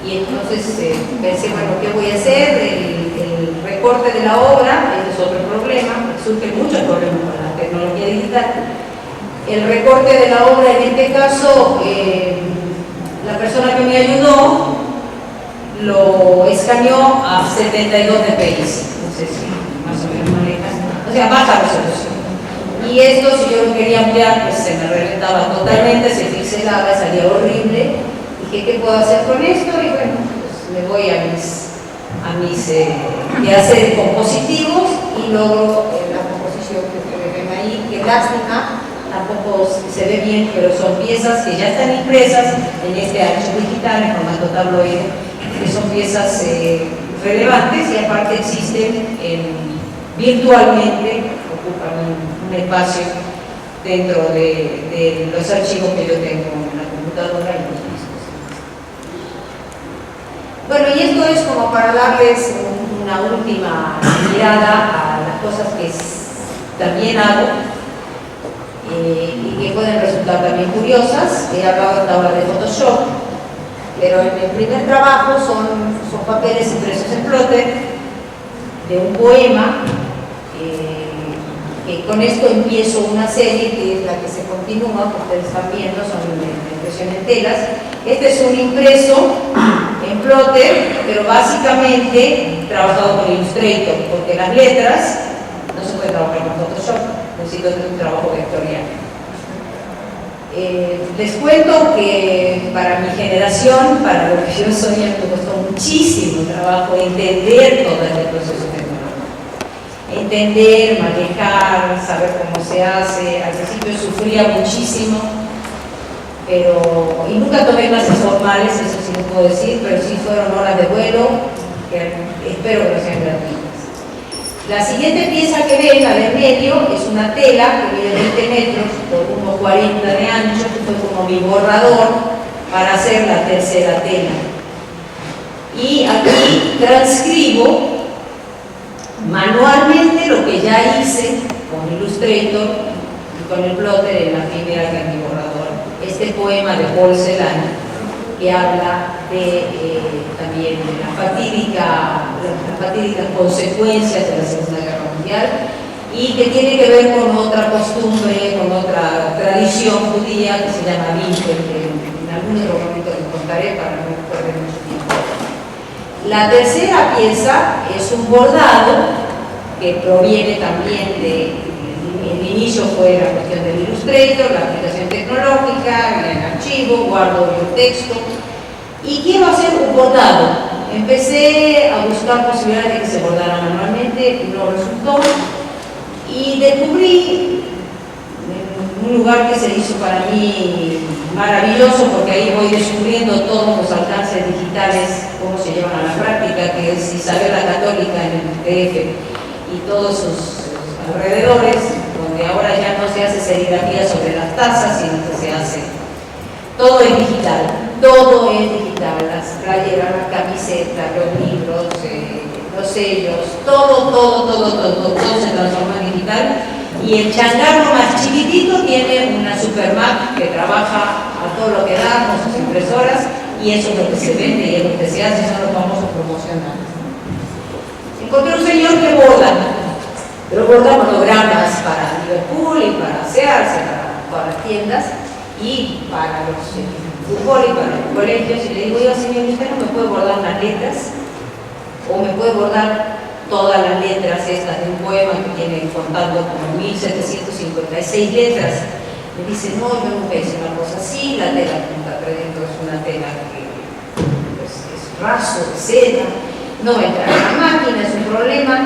y entonces pensé, bueno, ¿qué voy a hacer? El recorte de la obra, ese es otro problema, surgen muchos problemas con la tecnología digital. El recorte de la obra, en este caso, la persona que me ayudó lo escaneó a 72 dpi, no sé si más o menos maneja, o sea, baja resolución. Y esto, si yo lo quería ampliar, pues se me reventaba totalmente, se pixelaba, salía horrible. Dije, ¿qué puedo hacer con esto? Y bueno, pues me voy a mis quehaceres compositivos y logro la composición que ustedes ven ahí. Qué lástima, tampoco se ve bien, pero son piezas que ya están impresas en este archivo digital en formato tabloide, que son piezas relevantes y aparte existen virtualmente, ocupan un espacio dentro de los archivos que yo tengo en la computadora y los discos. Bueno, y esto es como para darles una última mirada a las cosas que también hago y que pueden resultar también curiosas. He hablado hasta ahora de Photoshop, pero en mi primer trabajo son papeles impresos en plotter de un poema. Que con esto empiezo una serie que es la que se continúa, que ustedes están viendo, son la impresión en telas. Este es un impreso en plotter, pero básicamente trabajado con Illustrator, porque las letras no se puede trabajar con Photoshop, necesito hacer un trabajo vectorial. Les cuento que para mi generación, para lo que yo soy, me costó muchísimo trabajo entender todo este proceso tecnológico. Entender, manejar, saber cómo se hace. Al principio sufría muchísimo, y nunca tomé clases formales, eso sí lo puedo decir, pero sí fueron horas de vuelo, que espero que no sean gratuitas. La siguiente pieza que ven, la de medio, es una tela que mide 20 metros por 1,40 de ancho, que fue como mi borrador para hacer la tercera tela. Y aquí transcribo manualmente lo que ya hice con Illustrator y con el plotter en la primera que es mi borrador. Este poema de Paul Celan, que habla también de las fatídicas consecuencias de la Segunda Guerra Mundial y que tiene que ver con otra costumbre, con otra tradición judía que se llama Vinter, que en algún otro momento les contaré para no perder mucho tiempo. La tercera pieza es un bordado que proviene también el inicio fue la cuestión del Illustrator, la aplicación tecnológica, el archivo, guardo el texto y quiero hacer un bordado. Empecé a buscar posibilidades de que se bordara manualmente, no resultó, y descubrí un lugar que se hizo para mí maravilloso, porque ahí voy descubriendo todos los alcances digitales, cómo se llevan a la práctica, que es Isabel la Católica en el DF y todos sus alrededores, donde ahora ya no se hace serigrafía sobre las tazas, sino que se hace, todo es digital, las playeras, las camisetas, los libros, los sellos, todo se transforma en digital. Y el changarro más chiquitito tiene una Super Mac que trabaja a todo lo que da con sus impresoras, y eso es lo que se vende y es lo que se hace, son los famosos promocionales. Encontré un señor que borda monogramas para Liverpool y para Sears, para las tiendas y para los fútbol y para los colegios, y le digo yo, señor, ¿usted no me puede bordar unas letras? ¿O me puede bordar todas las letras estas de un poema que tiene contando como 1756 letras. Me dice, no, yo nunca hice una cosa así, la tela que está dentro es una tela que pues, es raso, de seda, no va a entrar en la máquina, es un problema.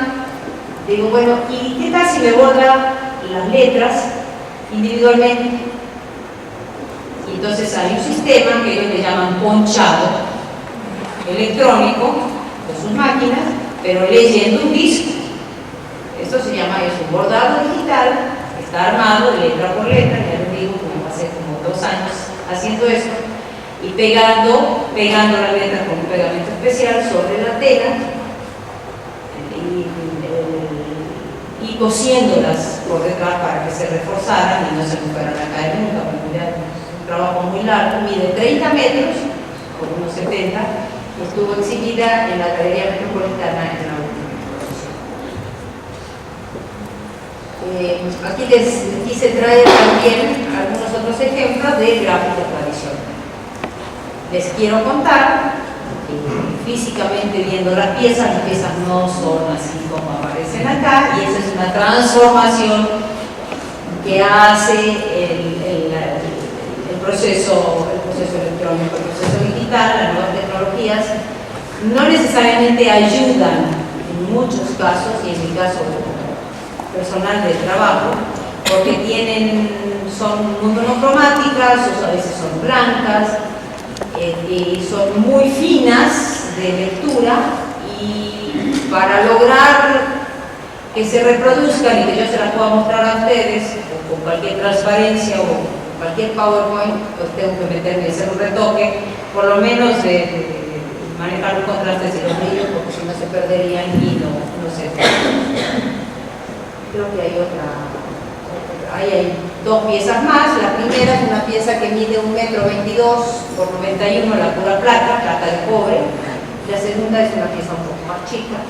Digo, bueno, ¿y qué tal si me borra las letras individualmente? Y entonces hay un sistema que ellos le llaman ponchado electrónico de sus máquinas, pero leyendo un disco. Esto se llama, es un bordado digital, está armado letra por letra, ya les digo, como hace como 2 años haciendo esto, y pegando la letra con un pegamento especial sobre la tela y cosiéndolas por detrás para que se reforzaran y no se me fueran a caer nunca, porque ya es un trabajo muy largo, mide 30 metros, con unos 70, y estuvo exhibida en la Galería Metropolitana en la última exposición. Aquí les quise traer también algunos otros ejemplos de gráfica tradicional. Les quiero contar que físicamente viendo las piezas no son así como aparecen acá, y esa es una transformación que hace el proceso electrónico, el proceso digital, las nuevas tecnologías, no necesariamente ayudan en muchos casos, y en mi caso personal del trabajo, porque son muy monocromáticas, o a veces son blancas, y son muy finas de lectura, y para lograr que se reproduzcan y que yo se las pueda mostrar a ustedes con cualquier transparencia o cualquier PowerPoint, pues tengo que meterme y hacer un retoque, por lo menos de manejar los contrastes y los brillos, porque si no se perderían y no sé. Creo que hay ahí hay 2 piezas más. La primera es una pieza que mide 1,22 metros por 91, la pura plata de cobre. La segunda es una pieza un poco más chica,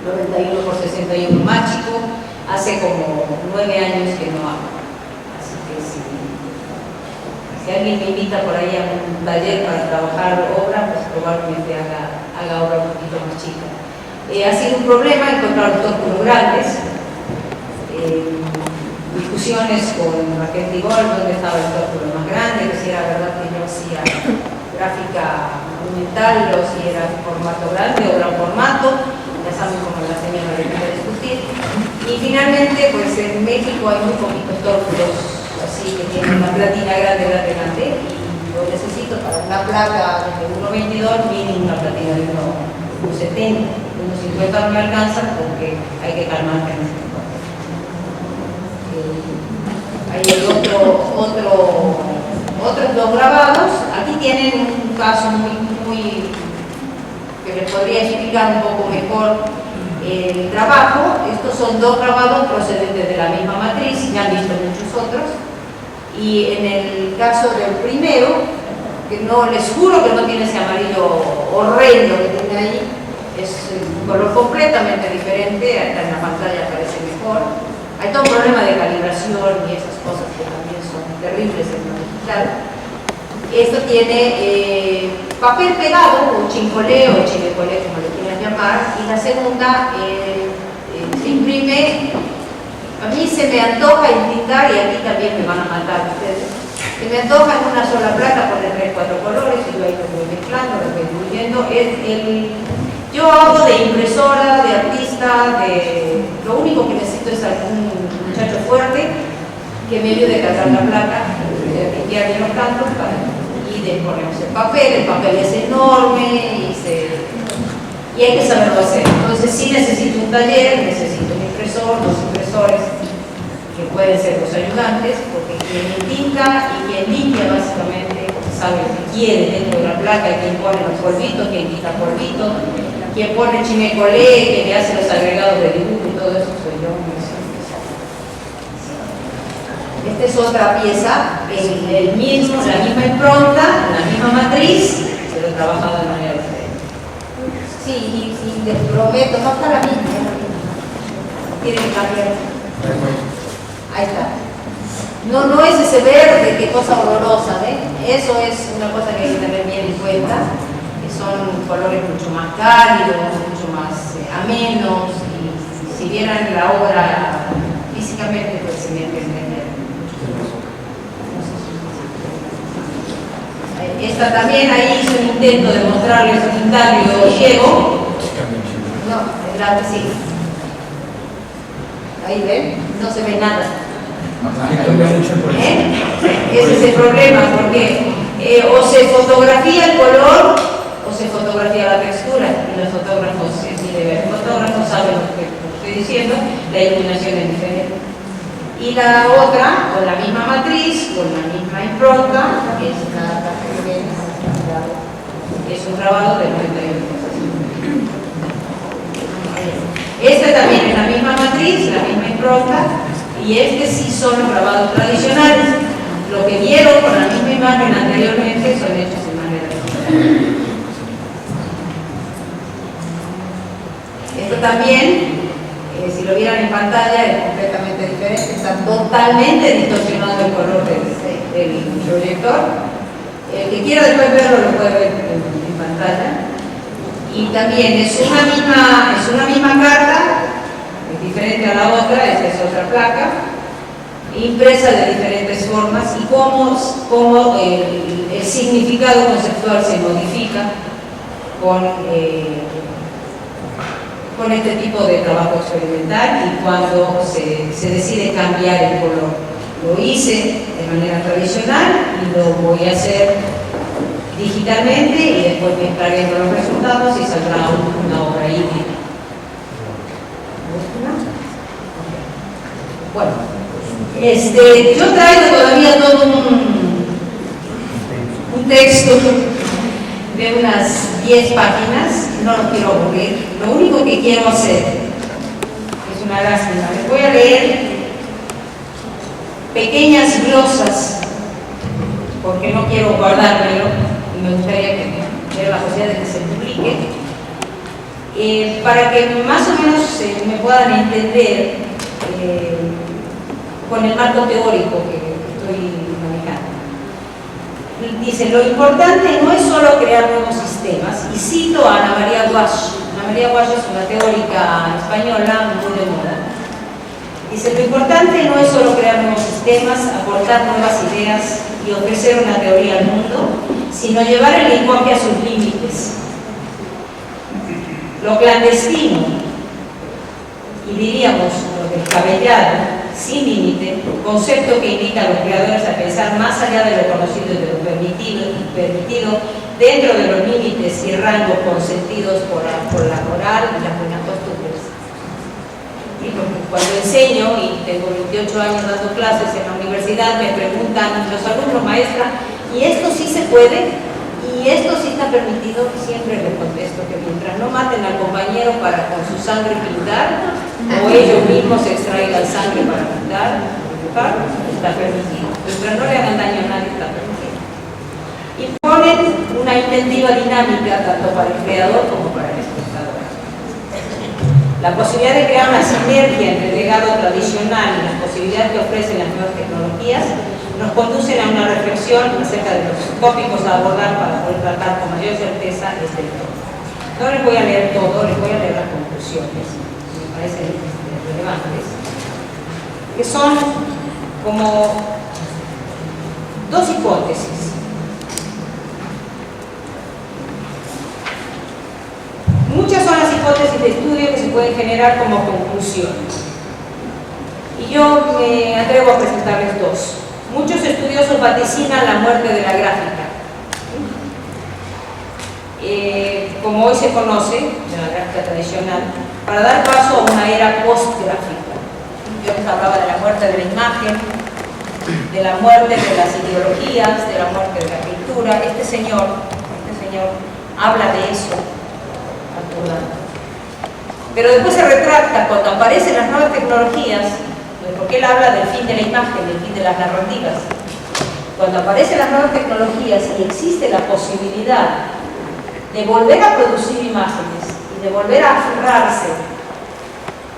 91 por 61, más chico. Hace como 9 años que no hago, así que si alguien me invita por ahí a un taller para trabajar obra, pues probablemente haga obra un poquito más chica. Ha sido un problema encontrar los tóculos grandes. Discusiones con Raquel Digol, dónde estaba el tóculo más grande, que si era verdad que yo hacía gráfica monumental o si era formato grande o gran formato, ya saben cómo la señora le voy a discutir. Y finalmente, pues en México hay muy poquitos tóculos así que tienen una platina grande, y lo necesito para una placa de 1,22, mínimo una platina de 1,70, 1,50 no me alcanza porque hay que calmar en este momento. Hay otros 2 grabados. Aquí tienen un caso muy que les podría explicar un poco mejor el trabajo. Estos son 2 grabados procedentes de la misma matriz, ya han visto muchos otros, y en el caso del primero, que no les juro que no tiene ese amarillo horrendo que tiene ahí, es un color completamente diferente, hasta en la pantalla aparece mejor. Hay todo un problema de calibración y esas cosas que también son terribles en lo digital. Esto tiene papel pegado, o chincolé o chilecolé, como le quieran llamar, y la segunda se imprime. A mí se me antoja indicar, y aquí también me van a matar ustedes, se me antoja en una sola placa poner 3 o 4 colores, y yo ahí lo voy mezclando, lo voy diluyendo. Yo hago de impresora, de artista, lo único que necesito es algún muchacho fuerte que me ayude a cargar la placa, de limpiar bien los cantos y de ponemos el papel es enorme y hay que saberlo hacer. Entonces sí necesito un taller, necesito un impresor, 2 impresores que pueden ser los ayudantes, porque quien tinta y quien limpia básicamente sabe lo que quiere dentro de la placa, quien pone los polvitos, quien quita polvitos, quien pone chimecolé, que le hace los agregados de dibujo y todo eso soy yo. Esta es otra pieza, la misma impronta, la misma matriz, pero trabajado de manera diferente. Sí, y les prometo, no está la misma. Tienen que cambiar. Ahí está. No es ese verde, qué cosa horrorosa, ¿ven? Eso es una cosa que hay que tener bien en cuenta. Son colores mucho más cálidos, mucho más amenos, y si vieran la obra físicamente, pues se me entender. Esta también ahí hizo un intento de mostrarles un Itaglio ciego. No, claro que sí. Ahí ven, no se ve nada. Ese es el problema, porque o se fotografía el color o se fotografía la textura, y los fotógrafos, los fotógrafos saben lo que estoy diciendo, la iluminación es diferente. Y la otra, con la misma matriz, con la misma impronta, es un grabado de 91. Este también es la misma matriz, la misma impronta, y este sí son los grabados tradicionales. Lo que vieron con la misma imagen anteriormente son hechos de manera diferente. Esto también, si lo vieran en pantalla, es completamente diferente, está totalmente distorsionado el color del proyector. El que quiera después verlo lo puede ver en pantalla. Y también es una misma carta, es diferente a la otra, esta es otra placa, impresa de diferentes formas, y cómo el significado conceptual se modifica con este tipo de trabajo experimental, y cuando se decide cambiar el color. Lo hice de manera tradicional y lo voy a hacer digitalmente, y después mezclaré con los resultados y saldrá una obra híbrida. Bueno, yo traigo todavía todo un texto de unas 10 páginas, no los quiero aburrir. Lo único que quiero hacer es una lástima. Les voy a leer pequeñas glosas, porque no quiero guardármelo y me gustaría que hubiera la posibilidad de que se publique, para que más o menos me puedan entender con el marco teórico que estoy manejando. Dice, lo importante no es solo crear nuevos sistemas, y cito a Ana María Guasch. Ana María Guasch es una teórica española muy de moda. Dice, lo importante no es solo crear nuevos sistemas, aportar nuevas ideas y ofrecer una teoría al mundo, sino llevar el lenguaje a sus límites. Lo clandestino, y diríamos lo descabellado, sin límite, concepto que invita a los creadores a pensar más allá de lo conocido y de lo permitido dentro de los límites y rangos consentidos por la moral y las buenas costumbres. Y porque cuando enseño, y tengo 28 años dando clases en la universidad, me preguntan los alumnos, maestra, ¿y esto sí se puede? ¿Y esto sí está permitido? Siempre les contesto que mientras no maten al compañero para con su sangre pintar, o ellos mismos extraigan sangre para pintar, está permitido. Mientras no le hagan daño a nadie, está permitido. Y ponen una intentiva dinámica tanto para el creador como para el espectador. La posibilidad de crear una sinergia entre el legado tradicional y las posibilidades que ofrecen las nuevas tecnologías nos conducen a una reflexión acerca de los tópicos a abordar para poder tratar con mayor certeza este tema. No les voy a leer todo, les voy a leer las conclusiones, que me parecen relevantes, que son como dos hipótesis. Muchas son las hipótesis de estudio que se pueden generar como conclusiones. Y yo me atrevo a presentarles dos. Muchos estudiosos vaticinan la muerte de la gráfica. Como hoy se conoce, de la gráfica tradicional, para dar paso a una era post-gráfica. Yo les hablaba de la muerte de la imagen, de la muerte de las ideologías, de la muerte de la cultura. Este señor habla de eso. Pero después se retracta cuando aparecen las nuevas tecnologías, porque él habla del fin de la imagen, del fin de las narrativas. Cuando aparecen las nuevas tecnologías y existe la posibilidad de volver a producir imágenes y de volver a aferrarse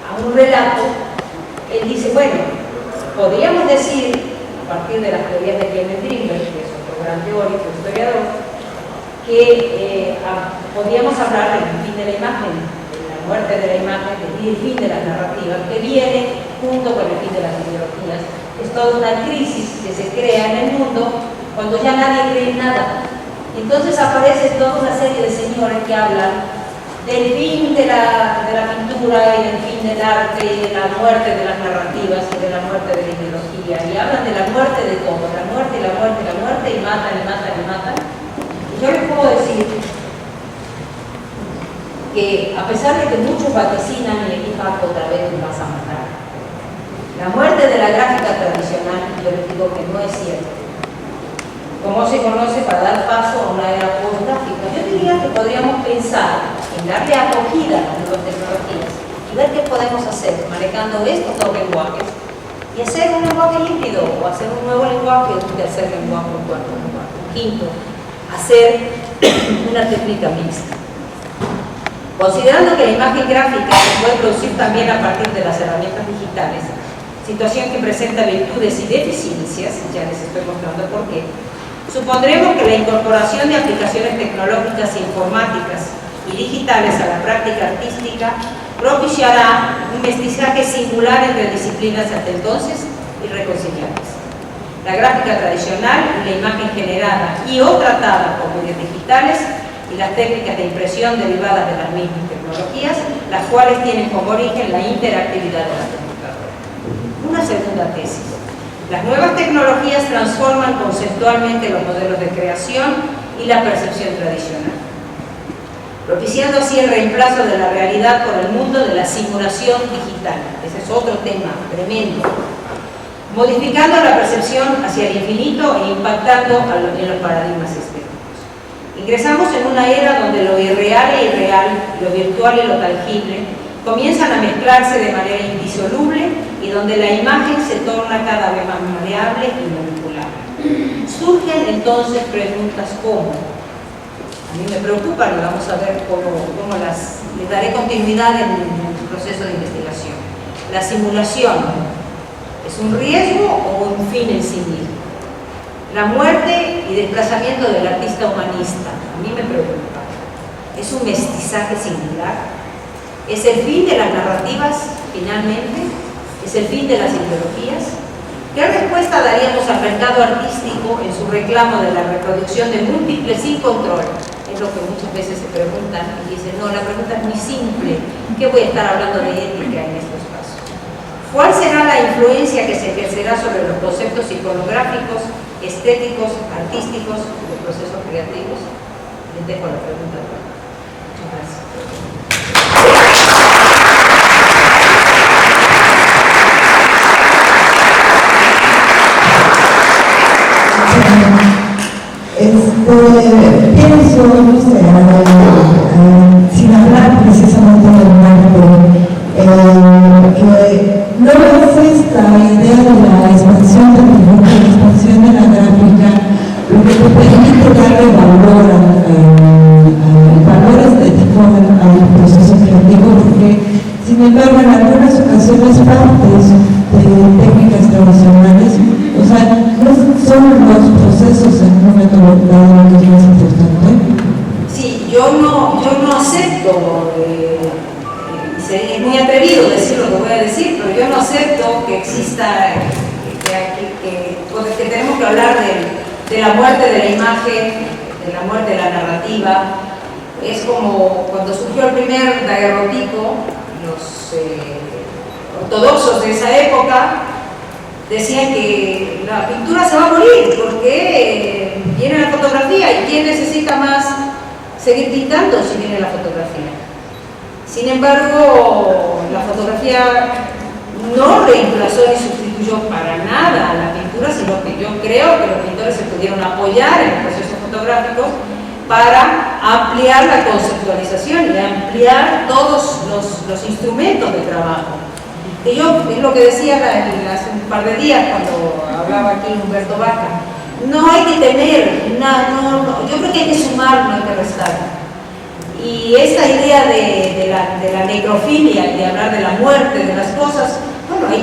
a un relato, él dice, bueno, podríamos decir, a partir de las teorías de Clement Greenberg, que es otro gran teórico, historiador, que podríamos hablar del fin de la imagen, de la la muerte de la imagen y el fin de las narrativas, que viene junto con el fin de las ideologías. Es toda una crisis que se crea en el mundo cuando ya nadie cree en nada. Entonces aparece toda una serie de señores que hablan del fin de la pintura y del fin del arte y de la muerte de las narrativas y de la muerte de la ideología, y hablan de la muerte de todo, la muerte y la muerte y la muerte, y matan y matan y matan. Y yo les puedo decir que a pesar de que muchos vaticinan y aquí Paco otra vez me vas a matar, la muerte de la gráfica tradicional, yo les digo que no es cierto. ¿Cómo se conoce para dar paso a una era postgráfica? Yo diría que podríamos pensar en darle acogida a las nuevas tecnologías y ver qué podemos hacer manejando estos dos lenguajes y hacer un lenguaje híbrido o hacer un nuevo lenguaje, un tercer lenguaje, un cuarto lenguaje, un quinto, hacer una técnica mixta. Considerando que la imagen gráfica se puede producir también a partir de las herramientas digitales, situación que presenta virtudes y deficiencias, ya les estoy mostrando por qué, supondremos que la incorporación de aplicaciones tecnológicas e informáticas y digitales a la práctica artística propiciará un mestizaje singular entre disciplinas hasta entonces irreconciliables. La gráfica tradicional y la imagen generada y o tratada por medios digitales y las técnicas de impresión derivadas de las mismas tecnologías, las cuales tienen como origen la interactividad de la computadora. Una segunda tesis. Las nuevas tecnologías transforman conceptualmente los modelos de creación y la percepción tradicional, propiciando así el reemplazo de la realidad por el mundo de la simulación digital. Ese es otro tema tremendo. Modificando la percepción hacia el infinito e impactando en los paradigmas estéticos. Ingresamos en una era donde lo irreal e irreal, lo virtual y lo tangible comienzan a mezclarse de manera indisoluble y donde la imagen se torna cada vez más maleable y manipulable. Surgen entonces preguntas como, a mí me preocupan y vamos a ver cómo les daré continuidad en el proceso de investigación. La simulación, ¿es un riesgo o un fin en sí mismo? La muerte y desplazamiento del artista humanista, a mí me preocupa. ¿Es un mestizaje singular? ¿Es el fin de las narrativas, finalmente? ¿Es el fin de las ideologías? ¿Qué respuesta daríamos al mercado artístico en su reclamo de la reproducción de múltiples sin control? Es lo que muchas veces se preguntan y dicen, no, la pregunta es muy simple. ¿Qué voy a estar hablando de ética en estos casos? ¿Cuál será la influencia que se ejercerá sobre los conceptos iconográficos, estéticos, artísticos, de procesos creativos? Les dejo la pregunta. Muchas gracias. Pienso, no sé, sin hablar precisamente del arte, que no es esta idea de la expansión de la expansión de la gráfica lo que te permite darle valor al valor estético al proceso creativo, porque sin embargo en algunas ocasiones partes de técnicas tradicionales, o sea, no son los procesos en un momento dado lo que es más importante. Sí, yo no acepto, es muy atrevido decir lo que voy a decir, pero yo no acepto que exista, que tenemos que hablar de la muerte de la imagen, de la muerte de la narrativa. Es como cuando surgió el primer daguerrotipo, los ortodoxos de esa época decían que la pintura se va a morir porque viene la fotografía y ¿quién necesita más seguir pintando si viene la fotografía? Sin embargo, la fotografía no reemplazó ni sustituyó para nada a la pintura, sino que yo creo que los pintores se pudieron apoyar en los procesos fotográficos para ampliar la conceptualización y ampliar todos los instrumentos de trabajo. Y yo, es lo que decía hace un par de días cuando hablaba aquí Humberto Vaca, no hay que temer, yo creo que hay que sumar, no hay que restar. Y esa idea de la necrofilia, de hablar de la muerte, de las cosas, bueno, hay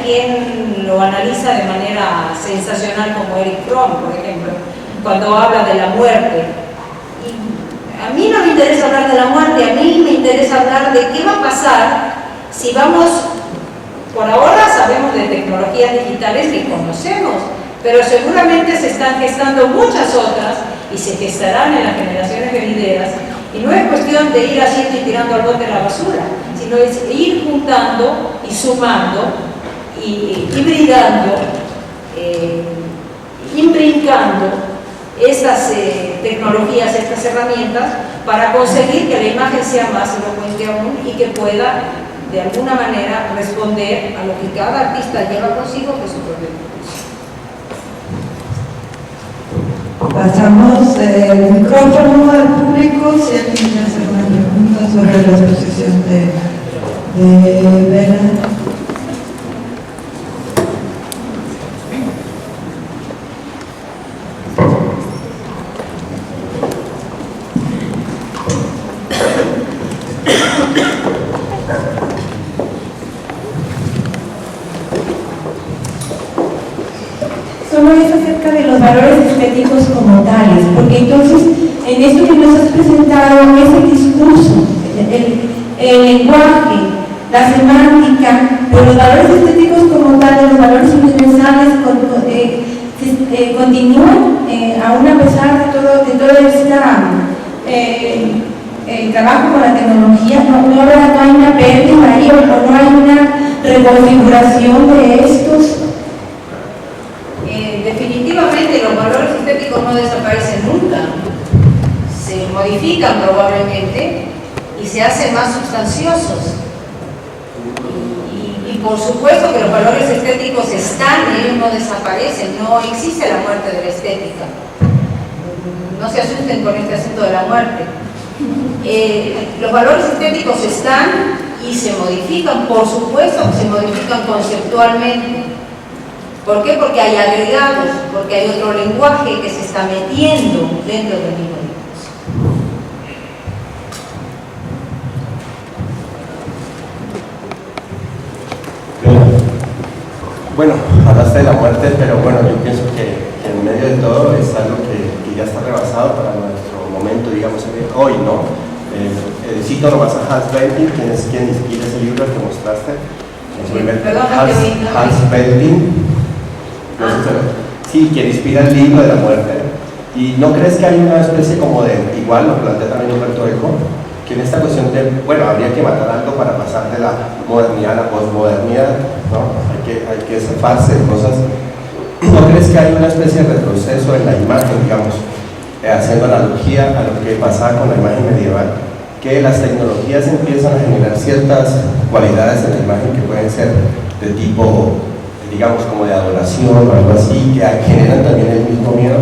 quien lo analiza de manera sensacional como Eric Fromm, por ejemplo, cuando habla de la muerte. Y a mí no me interesa hablar de la muerte, a mí me interesa hablar de qué va a pasar si vamos, por ahora sabemos de tecnologías digitales que conocemos, pero seguramente se están gestando muchas otras y se gestarán en las generaciones venideras, y no es cuestión de ir haciendo y tirando al bote la basura, sino es ir juntando y sumando y hibridando, imbrincando estas tecnologías, estas herramientas, para conseguir que la imagen sea más elocuente aún y que pueda de alguna manera responder a lo que cada artista lleva consigo, que es su propio discurso. Pasamos el micrófono al público si alguien quiere hacer una pregunta sobre la exposición de Vela. Solo es acerca de los valores estéticos como tales, porque entonces en esto que nos has presentado es el discurso, el lenguaje, la semántica, pero los valores estéticos como tales, los valores universales continúan aún a pesar de todo este trabajo con la tecnología. No hay una pérdida ahí, o no hay una reconfiguración de estos. Definitivamente los valores estéticos no desaparecen nunca, se modifican probablemente y se hacen más sustanciosos. Y por supuesto que los valores estéticos están, ellos no desaparecen, no existe la muerte de la estética. No se asusten con este asunto de la muerte. Los valores estéticos están y se modifican, por supuesto que se modifican conceptualmente. ¿Por qué? Porque hay agregados, porque hay otro lenguaje que se está metiendo dentro del mismo discurso. Bueno, hablaste de la muerte, pero bueno, yo pienso que en medio de todo es algo que ya está rebasado para nuestro momento, digamos, hoy, ¿no? Cito nomás a Hans Belting, quien inspira ese libro que mostraste. Hans Belting. Sí, quien inspira el libro de la muerte. ¿Y no crees que hay una especie como de, igual lo plantea también Humberto Eco, que en esta cuestión de, bueno, habría que matar algo para pasar de la modernidad a la posmodernidad, ¿no? Hay que zafarse de cosas. ¿No crees que hay una especie de retroceso en la imagen, digamos, haciendo analogía a lo que pasaba con la imagen medieval? Que las tecnologías empiezan a generar ciertas cualidades en la imagen que pueden ser de tipo, digamos, como de adoración o algo así, que generan también el mismo miedo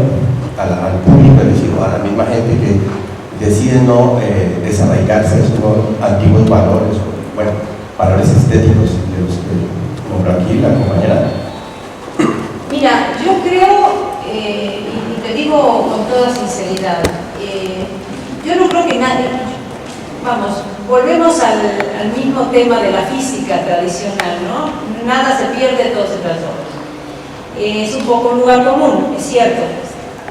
al público, es decir, a la misma gente que decide no desarraigarse de sus antiguos valores, bueno, valores estéticos de los que nombró aquí la compañera. Mira, yo creo, y te digo con toda sinceridad, yo no creo que nadie, vamos, volvemos al mismo tema de la física tradicional, ¿no? Nada se pierde, todo se transforma. Es un poco un lugar común, es cierto,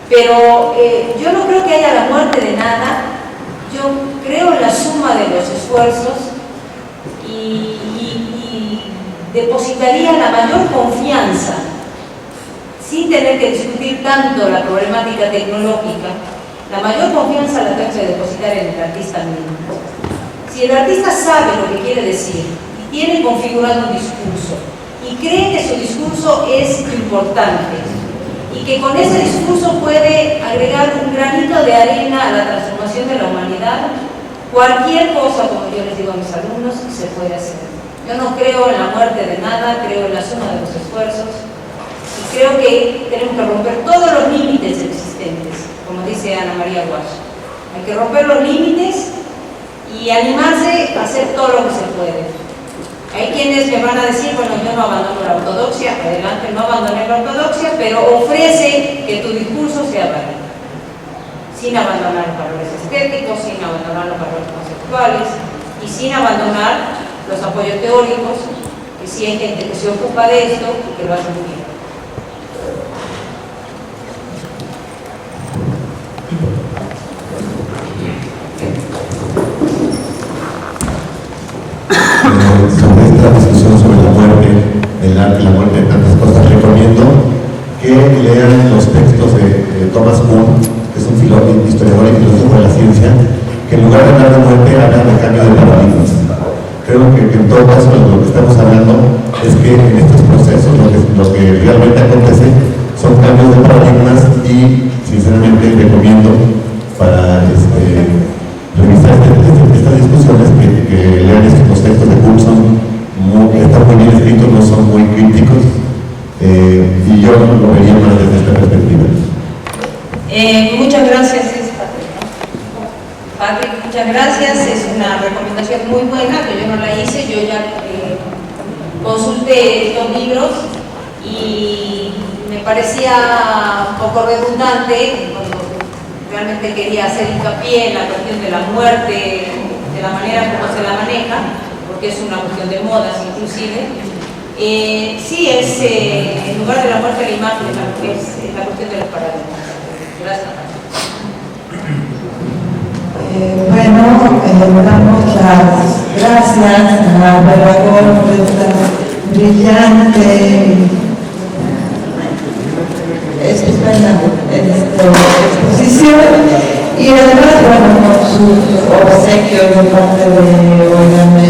pero yo no creo que haya la muerte de nada. Yo creo en la suma de los esfuerzos y depositaría la mayor confianza, sin tener que discutir tanto la problemática tecnológica. La mayor confianza la tengo que depositar en el artista mismo. Si el artista sabe lo que quiere decir y tiene configurado un discurso y cree que su discurso es importante y que con ese discurso puede agregar un granito de arena a la transformación de la humanidad, cualquier cosa, como yo les digo a mis alumnos, se puede hacer. Yo no creo en la muerte de nada, creo en la suma de los esfuerzos y creo que tenemos que romper todos los límites existentes, como dice Ana María Walsh. Hay que romper los límites y animarse a hacer todo lo que se puede. Hay quienes me van a decir, bueno, yo no abandono la ortodoxia, adelante, no abandoné la ortodoxia, pero ofrece que tu discurso sea válido, sin abandonar los valores estéticos, sin abandonar los valores conceptuales y sin abandonar los apoyos teóricos, que sí hay gente que se ocupa de esto y que lo hace muy bien. sobre esta discusión sobre la muerte, el arte, la muerte de tantas cosas, recomiendo que lean los textos de Thomas Kuhn, que es un historiador y filósofo de la ciencia, que en lugar de hablar de muerte, habla de cambio de paradigmas. Creo que en todo caso lo que estamos hablando es que en estos procesos lo que realmente acontece son cambios de paradigmas y sinceramente recomiendo para revisar estas discusiones que lean estos textos de Kuhn, están muy bien escritos, no son muy críticos y yo lo vería más desde esta perspectiva. Muchas gracias, Patrick, muchas gracias. Es una recomendación muy buena, que yo no la hice, yo ya consulté estos libros y me parecía un poco redundante cuando realmente quería hacer hincapié en la cuestión de la muerte, de la manera como se la maneja, porque es una cuestión de modas inclusive. Sí, es en lugar de la muerte de la imagen, es la cuestión de los paradigmas. Gracias. Bueno, damos las gracias a Barragán por esta brillante exposición y además, bueno, con sus obsequios de parte de Óigame